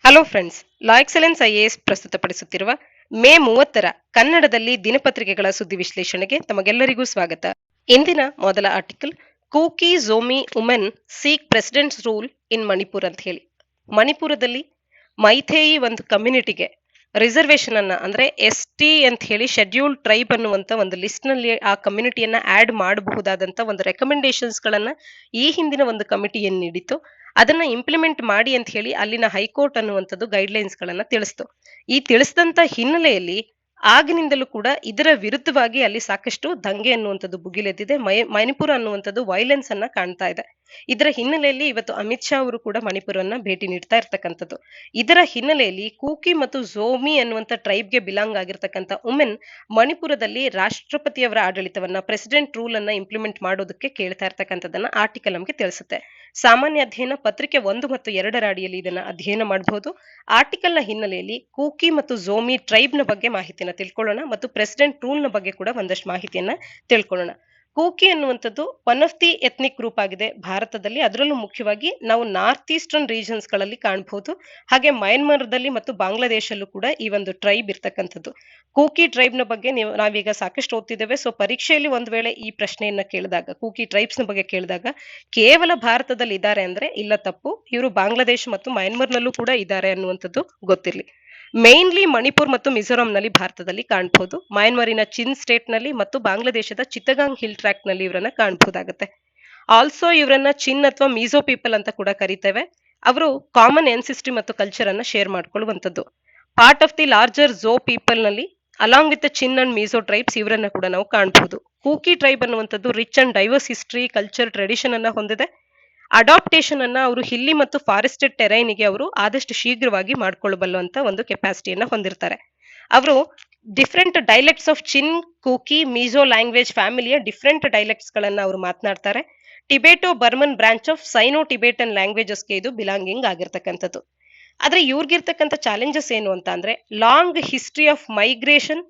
Hello friends, La Excellence IAS ಪ್ರಸ್ತುತಪಡಿಸುತ್ತಿರುವ May 30ರ ಕನ್ನಡದಲ್ಲಿ ದಿನಪತ್ರಿಕೆಗಳ ಸುದ್ದಿ ವಿಶ್ಲೇಷಣೆಗೆ ತಮಗೆಲ್ಲರಿಗೂ ಸ್ವಾಗತ. ಇಂದಿನ ಮೊದಲ article, Kuki Zomi women seek president's rule in Manipur ಅಂತ ಹೇಳಿ. ಮಣಿಪುರದಲ್ಲಿ ಮೈಥೇಯಿ ಒಂದು ಕಮ್ಯುನಿಟಿಗೆ ರಿಸರ್ವೇಶನ್ ಅನ್ನ ಅಂದ್ರೆ ST ಅಂತ ಹೇಳಿ ಶೆಡ್ಯೂಲ್ಡ್ ಟ್ರೈಬ್ ಅನ್ನುವಂತ ಒಂದು ಲಿಸ್ಟ್ ನಲ್ಲಿ ಆ ಕಮ್ಯುನಿಟಿಯನ್ನ ಆಡ್ ಮಾಡಬಹುದಾದಂತ ಒಂದು ರೆಕಮೆಂಡೇಶನ್ಸ್ ಗಳನ್ನ ಈ ಹಿಂದಿನ ಒಂದು ಕಮಿಟಿ ಏನ್ ನೀಡಿತ್ತು ಅದನ್ನ ಇಂಪ್ಲಿಮೆಂಟ್ ಮಾಡಿ ಅಂತ ಹೇಳಿ ಅಲ್ಲಿನ ಹೈಕೋರ್ಟ್ ಅನ್ನುವಂಥದ್ದು ಗೈಡ್ಲೈನ್ಸ್ ಗಳನ್ನ ತಿಳಿಸ್ತು. ಈ ತಿಳಿಸಿದಂತ ಹಿನ್ನೆಲೆಯಲ್ಲಿ ಆಗಿನಿಂದಲೂ ಕೂಡ ಇದರ ವಿರುದ್ಧವಾಗಿ ಅಲ್ಲಿ ಸಾಕಷ್ಟು ದಂಗೆ ಅನ್ನುವಂಥದ್ದು ಭುಗಿಲೆದ್ದಿದೆ. ಮಣಿಪುರ ಅನ್ನುವಂಥದ್ದು ವೈಲೆನ್ಸ್ ಅನ್ನ ಕಾಣ್ತಾ ಇದೆ. ಇದರ ಹಿನ್ನೆಲೆಯಲ್ಲಿ ಇವತ್ತು ಅಮಿತ್ ಶಾ ಅವರು ಕೂಡ ಮಣಿಪುರವನ್ನ ಭೇಟಿ ನೀಡ್ತಾ ಇರ್ತಕ್ಕಂಥದ್ದು. ಇದರ ಹಿನ್ನೆಲೆಯಲ್ಲಿ ಕೂಕಿ ಮತ್ತು ಝೋಮಿ ಅನ್ನುವಂಥ ಟ್ರೈಬ್ಗೆ ಬಿಲಾಂಗ್ ಆಗಿರ್ತಕ್ಕಂಥ ವುಮೆನ್ ಮಣಿಪುರದಲ್ಲಿ ರಾಷ್ಟ್ರಪತಿಯವರ ಆಡಳಿತವನ್ನ ಪ್ರೆಸಿಡೆಂಟ್ ರೂಲ್ ಅನ್ನ ಇಂಪ್ಲಿಮೆಂಟ್ ಮಾಡೋದಕ್ಕೆ ಕೇಳ್ತಾ ಇರ್ತಕ್ಕಂಥದ್ದನ್ನ ಆರ್ಟಿಕಲ್ ನಮಗೆ ತಿಳಿಸುತ್ತೆ. ಸಾಮಾನ್ಯ ಅಧ್ಯಯನ ಪತ್ರಿಕೆ 1 ಮತ್ತು 2ರ ಅಡಿಯಲ್ಲಿ ಇದನ್ನ ಅಧ್ಯಯನ ಮಾಡಬಹುದು. ಆರ್ಟಿಕಲ್ ನ ಹಿನ್ನೆಲೆಯಲ್ಲಿ ಕೂಕಿ ಮತ್ತು ಝೋಮಿ ಟ್ರೈಬ್ ನ ಬಗ್ಗೆ ಮಾಹಿತಿಯನ್ನ ತಿಳ್ಕೊಳ್ಳೋಣ ಮತ್ತು ಪ್ರೆಸಿಡೆಂಟ್ ರೂಲ್ ನ ಬಗ್ಗೆ ಕೂಡ ಒಂದಷ್ಟು ಮಾಹಿತಿಯನ್ನ ತಿಳ್ಕೊಳ್ಳೋಣ. ಕೂಕಿ ಅನ್ನುವಂಥದ್ದು one of the ethnic group ಆಗಿದೆ ಭಾರತದಲ್ಲಿ. ಅದರಲ್ಲೂ ಮುಖ್ಯವಾಗಿ ನಾವು ನಾರ್ತ್ ಈಸ್ಟರ್ನ್ ರೀಜನ್ಸ್ ಗಳಲ್ಲಿ ಕಾಣಬಹುದು. ಹಾಗೆ ಮಯನ್ಮಾರದಲ್ಲಿ ಮತ್ತು ಬಾಂಗ್ಲಾದೇಶಲ್ಲೂ ಕೂಡ ಈ ಒಂದು ಟ್ರೈಬ್ ಇರ್ತಕ್ಕಂಥದ್ದು. ಕೂಕಿ ಟ್ರೈಬ್ ನ ಬಗ್ಗೆ ನಾವೀಗ ಸಾಕಷ್ಟು ಓದ್ತಿದ್ದೇವೆ. ಸೊ ಪರೀಕ್ಷೆಯಲ್ಲಿ ಒಂದ್ ವೇಳೆ ಈ ಪ್ರಶ್ನೆಯನ್ನ ಕೇಳಿದಾಗ ಕೂಕಿ ಟ್ರೈಬ್ಸ್ ನ ಬಗ್ಗೆ ಕೇಳಿದಾಗ ಕೇವಲ ಭಾರತದಲ್ಲಿ ಇದ್ದಾರೆ ಅಂದ್ರೆ ಇಲ್ಲ, ತಪ್ಪು. ಇವರು ಬಾಂಗ್ಲಾದೇಶ ಮತ್ತು ಮಯನ್ಮಾರ್ನಲ್ಲೂ ಕೂಡ ಇದ್ದಾರೆ ಅನ್ನುವಂಥದ್ದು ಗೊತ್ತಿರಲಿ. ಮೇನ್ಲಿ ಮಣಿಪುರ್ ಮತ್ತು ಮಿಜೋರಾಂನಲ್ಲಿ ಭಾರತದಲ್ಲಿ ಕಾಣಬಹುದು. ಮಯನ್ಮಾರಿನ ಚಿನ್ ಸ್ಟೇಟ್ ನಲ್ಲಿ ಮತ್ತು ಬಾಂಗ್ಲಾದೇಶದ ಚಿತ್ತಗಾಂಗ್ ಹಿಲ್ ಟ್ರ್ಯಾಕ್ ನಲ್ಲಿ ಇವರನ್ನ ಕಾಣಬಹುದಾಗುತ್ತೆ. ಆಲ್ಸೋ ಇವರನ್ನ ಚಿನ್ ಅಥವಾ ಮಿಜೋ ಪೀಪಲ್ ಅಂತ ಕೂಡ ಕರೀತೇವೆ. ಅವರು ಕಾಮನ್ ಎನ್ಸಿಸ್ಟ್ರಿ ಮತ್ತು ಕಲ್ಚರ್ ಅನ್ನ ಶೇರ್ ಮಾಡ್ಕೊಳ್ಳುವಂಥದ್ದು. Part of the larger Zo people ನಲ್ಲಿ along with Chin and Mizo tribes ಇವರನ್ನ ಕೂಡ ನಾವು ಕಾಣಬಹುದು. ಕೂಕಿ ಟ್ರೈಬ್ ಅನ್ನುವಂಥದ್ದು rich and diverse history, culture, tradition ಅನ್ನ ಹೊಂದಿದೆ. ಅಡಾಪ್ಟೇಷನ್ ಅನ್ನ ಅವರು ಹಿಲ್ಲಿ ಮತ್ತು ಫಾರೆಸ್ಟೆಡ್ ಟೆರೈನ್ಗೆ ಅವರು ಆದಷ್ಟು ಶೀಘ್ರವಾಗಿ ಮಾಡ್ಕೊಳ್ಳಬಲ್ಲುವಂತ ಒಂದು ಕೆಪಾಸಿಟಿಯನ್ನ ಹೊಂದಿರ್ತಾರೆ. ಅವರು different dialects of Chin, Kuki, Mizo language ಫ್ಯಾಮಿಲಿಯ ಡಿಫ್ರೆಂಟ್ ಡೈಲೆಕ್ಟ್ಸ್ ಗಳನ್ನ ಅವರು ಮಾತನಾಡ್ತಾರೆ. Tibeto Burman branch of Sino Tibetan ಲ್ಯಾಂಗ್ವೇಜಸ್ಗೆ ಇದು ಬಿಲಾಂಗಿಂಗ್ ಆಗಿರ್ತಕ್ಕಂಥದ್ದು. ಆದ್ರೆ ಇವ್ರಿಗಿರ್ತಕ್ಕಂಥ ಚಾಲೆಂಜಸ್ ಏನು ಅಂತ ಅಂದ್ರೆ ಲಾಂಗ್ ಹಿಸ್ಟ್ರಿ ಆಫ್ ಮೈಗ್ರೇಷನ್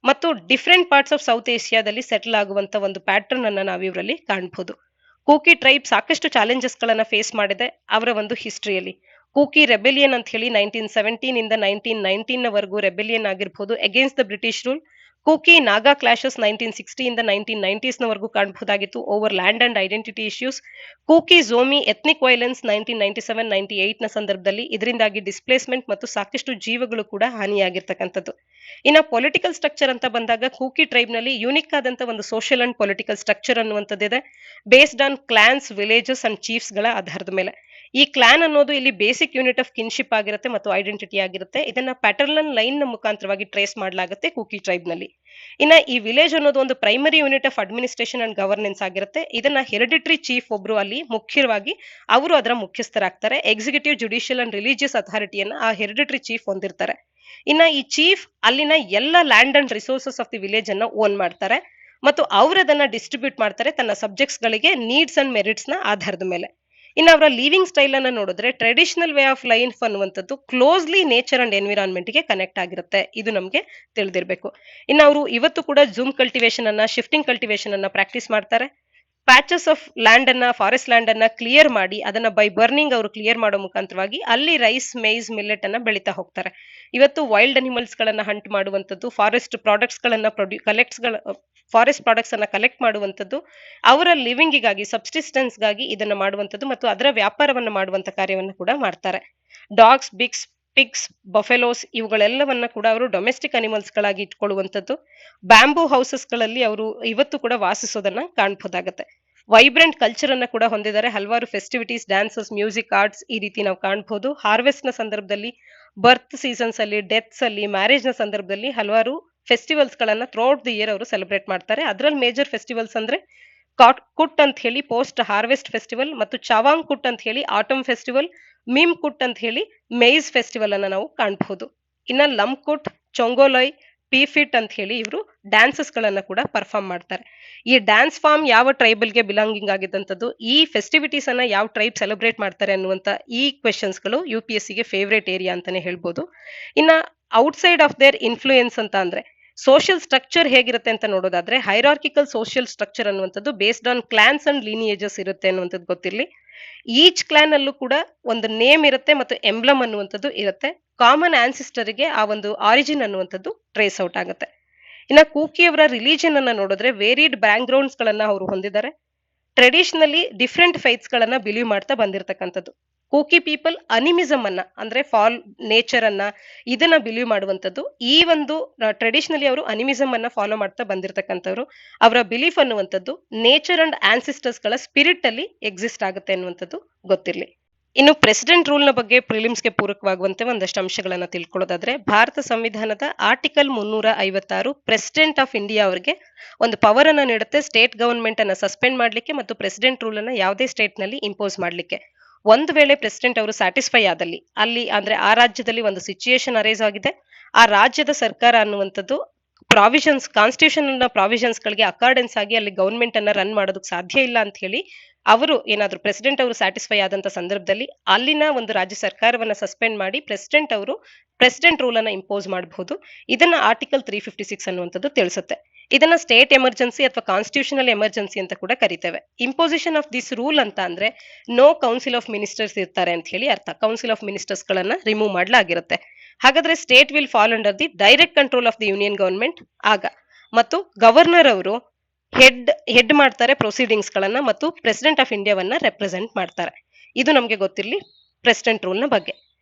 ಮತ್ತು ಡಿಫ್ರೆಂಟ್ ಪಾರ್ಟ್ಸ್ ಆಫ್ ಸೌತ್ ಏಷ್ಯಾದಲ್ಲಿ ಸೆಟಲ್ ಆಗುವಂತ ಒಂದು ಪ್ಯಾಟರ್ನ್ ಅನ್ನ ನಾವು ಇವರಲ್ಲಿ ಕಾಣಬಹುದು. ಕೂಕಿ ಟ್ರೈಬ್ ಸಾಕಷ್ಟು ಚಾಲೆಂಜಸ್ ಗಳನ್ನ ಫೇಸ್ ಮಾಡಿದೆ ಅವರ ಒಂದು ಹಿಸ್ಟ್ರಿಯಲ್ಲಿ. ಕೂಕಿ ರೆಬೆಲಿಯನ್ ಅಂತ ಹೇಳಿ 1917 ಇಂದ 1919 ವರೆಗೂ ರೆಬೆಲಿಯನ್ ಆಗಿರಬಹುದು against the British rule. Kuki Naga clashes 1960 ಇಂದ 1990s ನವರೆಗೂ ಕಾಣಬಹುದಾಗಿತ್ತು over land and identity issues. Kuki Zomi ethnic violence 1997-98 ನ ಸಂದರ್ಭದಲ್ಲಿ ಇದರಿಂದಾಗಿ ಡಿಸ್ಪ್ಲೇಸ್ಮೆಂಟ್ ಮತ್ತು ಸಾಕಷ್ಟು ಜೀವಗಳು ಕೂಡ ಹಾನಿಯಾಗಿರ್ತಕ್ಕಂಥದ್ದು. ಇನ್ನು ಪೊಲಿಟಿಕಲ್ ಸ್ಟ್ರಕ್ಚರ್ ಅಂತ ಬಂದಾಗ ಕೂಕಿ ಟ್ರೈಬ್ ನಲ್ಲಿ ಯೂನಿಕ್ ಆದಂತ ಒಂದು ಸೋಷಿಯಲ್ ಅಂಡ್ ಪೊಲಿಟಿಕಲ್ ಸ್ಟ್ರಕ್ಚರ್ ಅನ್ನುವಂಥದ್ದಿದೆ based on clans, villages and chiefs ಗಳ ಆಧಾರದ ಮೇಲೆ. ಈ ಕ್ಲಾನ್ ಅನ್ನೋದು ಇಲ್ಲಿ ಬೇಸಿಕ್ ಯೂನಿಟ್ ಆಫ್ ಕಿನ್ಶಿಪ್ ಆಗಿರುತ್ತೆ ಮತ್ತು ಐಡೆಂಟಿಟಿ ಆಗಿರುತ್ತೆ. ಇದನ್ನ ಪ್ಯಾಟರ್ನಲ್ ಲೈನ್ ನ ಮುಖಾಂತರವಾಗಿ ಟ್ರೇಸ್ ಮಾಡಲಾಗುತ್ತೆ ಕೂಕಿ ಟ್ರೈಬ್ ನಲ್ಲಿ. ಇನ್ನ ಈ ವಿಲೇಜ್ ಅನ್ನೋದು ಒಂದು primary unit of administration and governance ಆಗಿರುತ್ತೆ. ಇದನ್ನ ಹೆರಿಡಿಟರಿ ಚೀಫ್ ಒಬ್ರು ಅಲ್ಲಿ ಮುಖ್ಯವಾಗಿ ಅವರು ಅದರ ಮುಖ್ಯಸ್ಥರಾಗ್ತಾರೆ. ಎಕ್ಸಿಕ್ಯೂಟಿವ್, ಜುಡಿಷಿಯಲ್ ಅಂಡ್ ರಿಲಿಜಿಯಸ್ ಅಥಾರಿಟಿಯನ್ನ ಆ ಹೆರಿಡಿಟರಿ ಚೀಫ್ ಹೊಂದಿರ್ತಾರೆ. ಇನ್ನ ಈ ಚೀಫ್ ಅಲ್ಲಿನ ಎಲ್ಲ land and resources of the village ಅನ್ನ ಓನ್ ಮಾಡ್ತಾರೆ ಮತ್ತು ಅವರದನ್ನ ಡಿಸ್ಟ್ರಿಬ್ಯೂಟ್ ಮಾಡ್ತಾರೆ ತನ್ನ ಸಬ್ಜೆಕ್ಟ್ಸ್ ಗಳಿಗೆ ನೀಡ್ಸ್ ಅಂಡ್ ಮೆರಿಟ್ಸ್ ನ ಆಧಾರದ ಮೇಲೆ. ಇನ್ನು ಅವರ ಲಿವಿಂಗ್ ಸ್ಟೈಲ್ ಅನ್ನ ನೋಡಿದ್ರೆ ಟ್ರೆಡಿಷನಲ್ ವೇ ಆಫ್ ಲೈಫ್ ಅನ್ನುವಂಥದ್ದು ಕ್ಲೋಸ್ಲಿ ನೇಚರ್ ಅಂಡ್ ಎನ್ವಿರಾನ್ಮೆಂಟ್ ಗೆ ಕನೆಕ್ಟ್ ಆಗಿರುತ್ತೆ. ಇದು ನಮಗೆ ತಿಳಿದಿರಬೇಕು. ಇನ್ನು ಅವರು ಇವತ್ತು ಕೂಡ ಜೂಮ್ ಕಲ್ಟಿವೇಶನ್ ಅನ್ನ, ಶಿಫ್ಟಿಂಗ್ ಕಲ್ಟಿವೇಶನ್ ಅನ್ನ ಪ್ರಾಕ್ಟೀಸ್ ಮಾಡ್ತಾರೆ. ಪ್ಯಾಚಸ್ ಆಫ್ ಲ್ಯಾಂಡ್ ಅನ್ನ, ಫಾರೆಸ್ಟ್ ಲ್ಯಾಂಡ್ ಅನ್ನ ಕ್ಲಿಯರ್ ಮಾಡಿ ಅದನ್ನ ಬೈ ಬರ್ನಿಂಗ್ ಅವರು ಕ್ಲಿಯರ್ ಮಾಡೋ ಮುಖಾಂತರವಾಗಿ ಅಲ್ಲಿ ರೈಸ್, ಮೇಯ್ಸ್, ಮಿಲ್ಲೆಟ್ ಅನ್ನ ಬೆಳೀತಾ ಹೋಗ್ತಾರೆ. ಇವತ್ತು ವೈಲ್ಡ್ ಅನಿಮಲ್ಸ್ ಗಳನ್ನ ಹಂಟ್ ಮಾಡುವಂಥದ್ದು, ಫಾರೆಸ್ಟ್ ಪ್ರಾಡಕ್ಟ್ಸ್ ಗಳನ್ನ ಫಾರೆಸ್ಟ್ ಪ್ರಾಡಕ್ಟ್ಸ್ ಅನ್ನ ಕಲೆಕ್ಟ್ ಮಾಡುವಂಥದ್ದು, ಅವರ ಲಿವಿಂಗಿಗಾಗಿ, ಸಬ್ಸಿಸ್ಟೆನ್ಸ್ ಗಾಗಿ ಇದನ್ನ ಮಾಡುವಂಥದ್ದು ಮತ್ತು ಅದರ ವ್ಯಾಪಾರವನ್ನ ಮಾಡುವಂತ ಕಾರ್ಯವನ್ನು ಕೂಡ ಮಾಡ್ತಾರೆ. ಡಾಗ್ಸ್, ಪಿಗ್ಸ್, ಬಫೆಲೋಸ್ ಇವುಗಳೆಲ್ಲವನ್ನ ಕೂಡ ಅವರು ಡೊಮೆಸ್ಟಿಕ್ ಅನಿಮಲ್ಸ್ ಗಳಾಗಿ ಇಟ್ಕೊಳ್ಳುವಂಥದ್ದು. ಬ್ಯಾಂಬೂ ಹೌಸಸ್ ಗಳಲ್ಲಿ ಅವರು ಇವತ್ತು ಕೂಡ ವಾಸಿಸೋದನ್ನ ಕಾಣಬಹುದಾಗತ್ತೆ. ವೈಬ್ರೆಂಟ್ ಕಲ್ಚರ್ ಅನ್ನ ಕೂಡ ಹೊಂದಿದ್ದಾರೆ. ಹಲವಾರು ಫೆಸ್ಟಿವಿಟೀಸ್, ಡ್ಯಾನ್ಸಸ್, ಮ್ಯೂಸಿಕ್, ಆರ್ಟ್ಸ್ ಈ ರೀತಿ ನಾವು ಕಾಣಬಹುದು. ಹಾರ್ವೆಸ್ಟ್ ನ ಸಂದರ್ಭದಲ್ಲಿ, ಬರ್ತ್ ಸೀಸನ್ಸ್ ಅಲ್ಲಿ, ಡೆತ್ಸ್ ಅಲ್ಲಿ, ಮ್ಯಾರೇಜ್ ನ ಸಂದರ್ಭದಲ್ಲಿ ಹಲವಾರು ಫೆಸ್ಟಿವಲ್ಸ್ ಗಳನ್ನ ಥ್ರೂಔಟ್ ದಿ ಇಯರ್ ಅವರು ಸೆಲೆಬ್ರೇಟ್ ಮಾಡ್ತಾರೆ. ಅದ್ರಲ್ಲಿ ಮೇಜರ್ ಫೆಸ್ಟಿವಲ್ಸ್ ಅಂದ್ರೆ ಕುಟ್ ಅಂತ ಹೇಳಿ ಪೋಸ್ಟ್ ಹಾರ್ವೆಸ್ಟ್ ಫೆಸ್ಟಿವಲ್ ಮತ್ತು ಚವಾಂಗ್ ಕುಟ್ ಅಂತ ಹೇಳಿ ಆಟಮ್ ಫೆಸ್ಟಿವಲ್, ಮೀಮ್ ಕುಟ್ ಅಂತ ಹೇಳಿ ಮೇಯ್ಸ್ ಫೆಸ್ಟಿವಲ್ ಅನ್ನ ನಾವು ಕಾಣಬಹುದು. ಇನ್ನ ಲಂಕುಟ್, ಚೊಂಗೋಲೈ, ಪಿಫಿಟ್ ಅಂತ ಹೇಳಿ ಇವರು ಡ್ಯಾನ್ಸಸ್ ಗಳನ್ನ ಕೂಡ ಪರ್ಫಾರ್ಮ್ ಮಾಡ್ತಾರೆ. ಈ ಡ್ಯಾನ್ಸ್ ಫಾರ್ಮ್ ಯಾವ ಟ್ರೈಬಲ್ ಗೆ ಬಿಲಾಂಗಿಂಗ್ ಆಗಿದ್ದಂಥದ್ದು, ಈ ಫೆಸ್ಟಿವಿಟೀಸ್ ಅನ್ನ ಯಾವ ಟ್ರೈಬ್ ಸೆಲೆಬ್ರೇಟ್ ಮಾಡ್ತಾರೆ ಅನ್ನುವಂತ ಈ ಕ್ವೆಶನ್ಸ್ ಗಳು UPSC ಗೆ ಫೇವ್ರೇಟ್ ಏರಿಯಾ ಅಂತಾನೆ ಹೇಳ್ಬೋದು. ಇನ್ನ ಔಟ್ಸೈಡ್ ಆಫ್ ದೇರ್ ಇನ್ಫ್ಲೂಯೆನ್ಸ್ ಅಂತ ಅಂದ್ರೆ ಸೋಷಿಯಲ್ ಸ್ಟ್ರಕ್ಚರ್ ಹೇಗಿರುತ್ತೆ ಅಂತ ನೋಡೋದಾದ್ರೆ ಹೈರಾರ್ಕಿಕಲ್ ಸೋಷಿಯಲ್ ಸ್ಟ್ರಕ್ಚರ್ ಅನ್ನುವಂಥದ್ದು ಬೇಸ್ಡ್ ಆನ್ ಕ್ಲಾನ್ಸ್ ಅಂಡ್ ಲೀನಿಯೇಜಸ್ ಇರುತ್ತೆ ಅನ್ನುವಂಥದ್ದು ಗೊತ್ತಿರಲಿ. ಈಚ್ ಕ್ಲಾನ್ ಅಲ್ಲೂ ಕೂಡ ಒಂದು ನೇಮ್ ಇರುತ್ತೆ ಮತ್ತು ಎಂಬ್ಲಮ್ ಅನ್ನುವಂಥದ್ದು ಇರುತ್ತೆ. ಕಾಮನ್ ಆನ್ಸಿಸ್ಟರ್ಗೆ ಆ ಒಂದು ಆರಿಜಿನ್ ಅನ್ನುವಂಥದ್ದು ಟ್ರೇಸ್ ಔಟ್ ಆಗುತ್ತೆ. ಇನ್ನ ಕೂಕಿಯವರ ರಿಲಿಜನ್ ಅನ್ನ ನೋಡಿದ್ರೆ ವೇರಿಡ್ ಬ್ಯಾಕ್ ಗ್ರೌಂಡ್ಸ್ ಗಳನ್ನ ಅವರು ಹೊಂದಿದ್ದಾರೆ. ಟ್ರೆಡಿಷನಲಿ ಡಿಫ್ರೆಂಟ್ ಫೈತ್ಸ್ ಗಳನ್ನ ಬಿಲೀವ್ ಮಾಡ್ತಾ ಬಂದಿರತಕ್ಕಂಥದ್ದು. ಕೂಕಿ ಪೀಪಲ್ ಅನಿಮಿಸಮ್ ಅನ್ನ ಅಂದ್ರೆ ನೇಚರ್ ಅನ್ನ ಇದನ್ನ ಬಿಲೀವ್ ಮಾಡುವಂಥದ್ದು. ಈ ಒಂದು ಟ್ರೆಡಿಷನಲಿ ಅವರು ಅನಿಮಿಸಮ್ ಅನ್ನ ಫಾಲೋ ಮಾಡ್ತಾ ಬಂದಿರತಕ್ಕಂಥವ್ರು. ಅವರ ಬಿಲೀಫ್ ಅನ್ನುವಂಥದ್ದು ನೇಚರ್ ಅಂಡ್ ಆನ್ಸಿಸ್ಟರ್ಸ್ ಗಳ ಸ್ಪಿರಿಟ್ ಅಲ್ಲಿ ಎಕ್ಸಿಸ್ಟ್ ಆಗುತ್ತೆ ಅನ್ನುವಂಥದ್ದು ಗೊತ್ತಿರಲಿ. ಇನ್ನು ಪ್ರೆಸಿಡೆಂಟ್ ರೂಲ್ ನ ಬಗ್ಗೆ ಪ್ರಿಲಿಮ್ಸ್ಗೆ ಪೂರಕವಾಗುವಂತೆ ಒಂದಷ್ಟು ಅಂಶಗಳನ್ನ ತಿಳ್ಕೊಳ್ಳೋದಾದ್ರೆ, ಭಾರತ ಸಂವಿಧಾನದ ಆರ್ಟಿಕಲ್ 356 ಪ್ರೆಸಿಡೆಂಟ್ ಆಫ್ ಇಂಡಿಯಾ ಅವರಿಗೆ ಒಂದು ಪವರ್ ಅನ್ನ ನೀಡುತ್ತೆ ಸ್ಟೇಟ್ ಗವರ್ಮೆಂಟ್ ಅನ್ನ ಸಸ್ಪೆಂಡ್ ಮಾಡ್ಲಿಕ್ಕೆ ಮತ್ತು ಪ್ರೆಸಿಡೆಂಟ್ ರೂಲ್ ಅನ್ನ ಯಾವುದೇ ಸ್ಟೇಟ್ ನಲ್ಲಿ ಇಂಪೋಸ್ ಮಾಡ್ಲಿಕ್ಕೆ. ಒಂದು ವೇಳೆ ಪ್ರೆಸಿಡೆಂಟ್ ಅವರು ಸ್ಯಾಟಿಸ್ಫೈ ಆದಲ್ಲಿ ಅಲ್ಲಿ ಅಂದ್ರೆ ಆ ರಾಜ್ಯದಲ್ಲಿ ಒಂದು ಸಿಚುಯೇಷನ್ ಅರೈಸ್ ಆಗಿದೆ, ಆ ರಾಜ್ಯದ ಸರ್ಕಾರ ಅನ್ನುವಂಥದ್ದು ಪ್ರಾವಿಷನ್ಸ್ ಕಾನ್ಸ್ಟಿಟ್ಯೂಷನ್ ಪ್ರಾವಿಷನ್ಸ್ ಗಳಿಗೆ ಅಕಾರ್ಡೆನ್ಸ್ ಆಗಿ ಅಲ್ಲಿ ಗವರ್ಮೆಂಟ್ ಅನ್ನ ರನ್ ಮಾಡೋದಕ್ಕೆ ಸಾಧ್ಯ ಇಲ್ಲ ಅಂತ ಹೇಳಿ ಅವರು ಏನಾದ್ರು ಪ್ರೆಸಿಡೆಂಟ್ ಅವರು ಸ್ಯಾಟಿಸ್ಫೈ ಆದಂತ ಸಂದರ್ಭದಲ್ಲಿ ಅಲ್ಲಿನ ಒಂದು ರಾಜ್ಯ ಸರ್ಕಾರವನ್ನ ಸಸ್ಪೆಂಡ್ ಮಾಡಿ ಪ್ರೆಸಿಡೆಂಟ್ ಅವರು ಪ್ರೆಸಿಡೆಂಟ್ ರೂಲ್ ಅನ್ನ ಇಂಪೋಸ್ ಮಾಡಬಹುದು. ಇದನ್ನ ಆರ್ಟಿಕಲ್ 356 ಅನ್ನುವಂಥದ್ದು ತಿಳಿಸುತ್ತೆ. ಇದನ್ನ ಸ್ಟೇಟ್ ಎಮರ್ಜೆನ್ಸಿ ಅಥವಾ ಕಾನ್ಸ್ಟಿಟ್ಯೂಷನಲ್ ಎಮರ್ಜೆನ್ಸಿ ಅಂತ ಕೂಡ ಕರಿತೇವೆ. ಇಂಪೋಸಿಷನ್ ಆಫ್ ದಿಸ್ ರೂಲ್ ಅಂತ ಅಂದ್ರೆ ನೋ ಕೌನ್ಸಿಲ್ ಆಫ್ ಮಿನಿಸ್ಟರ್ಸ್ ಇರ್ತಾರೆ ಅಂತ ಹೇಳಿ ಅರ್ಥ. ಕೌನ್ಸಿಲ್ ಆಫ್ ಮಿನಿಸ್ಟರ್ಸ್ ಗಳನ್ನ ರಿಮೂವ್ ಮಾಡಲಾಗಿರುತ್ತೆ. ಹಾಗಾದ್ರೆ state will fall under the direct control of the union government ಆಗ, ಮತ್ತು ಗವರ್ನರ್ ಅವರು ಹೆಡ್ ಮಾಡ್ತಾರೆ ಪ್ರೊಸೀಡಿಂಗ್ಸ್ ಗಳನ್ನ ಮತ್ತು ಪ್ರೆಸಿಡೆಂಟ್ ಆಫ್ ಇಂಡಿಯಾವನ್ನ ರೆಪ್ರೆಸೆಂಟ್ ಮಾಡ್ತಾರೆ. ಇದು ನಮಗೆ ಗೊತ್ತಿರಲಿ ಪ್ರೆಸಿಡೆಂಟ್ ರೂಲ್ ನ ಬಗ್ಗೆ.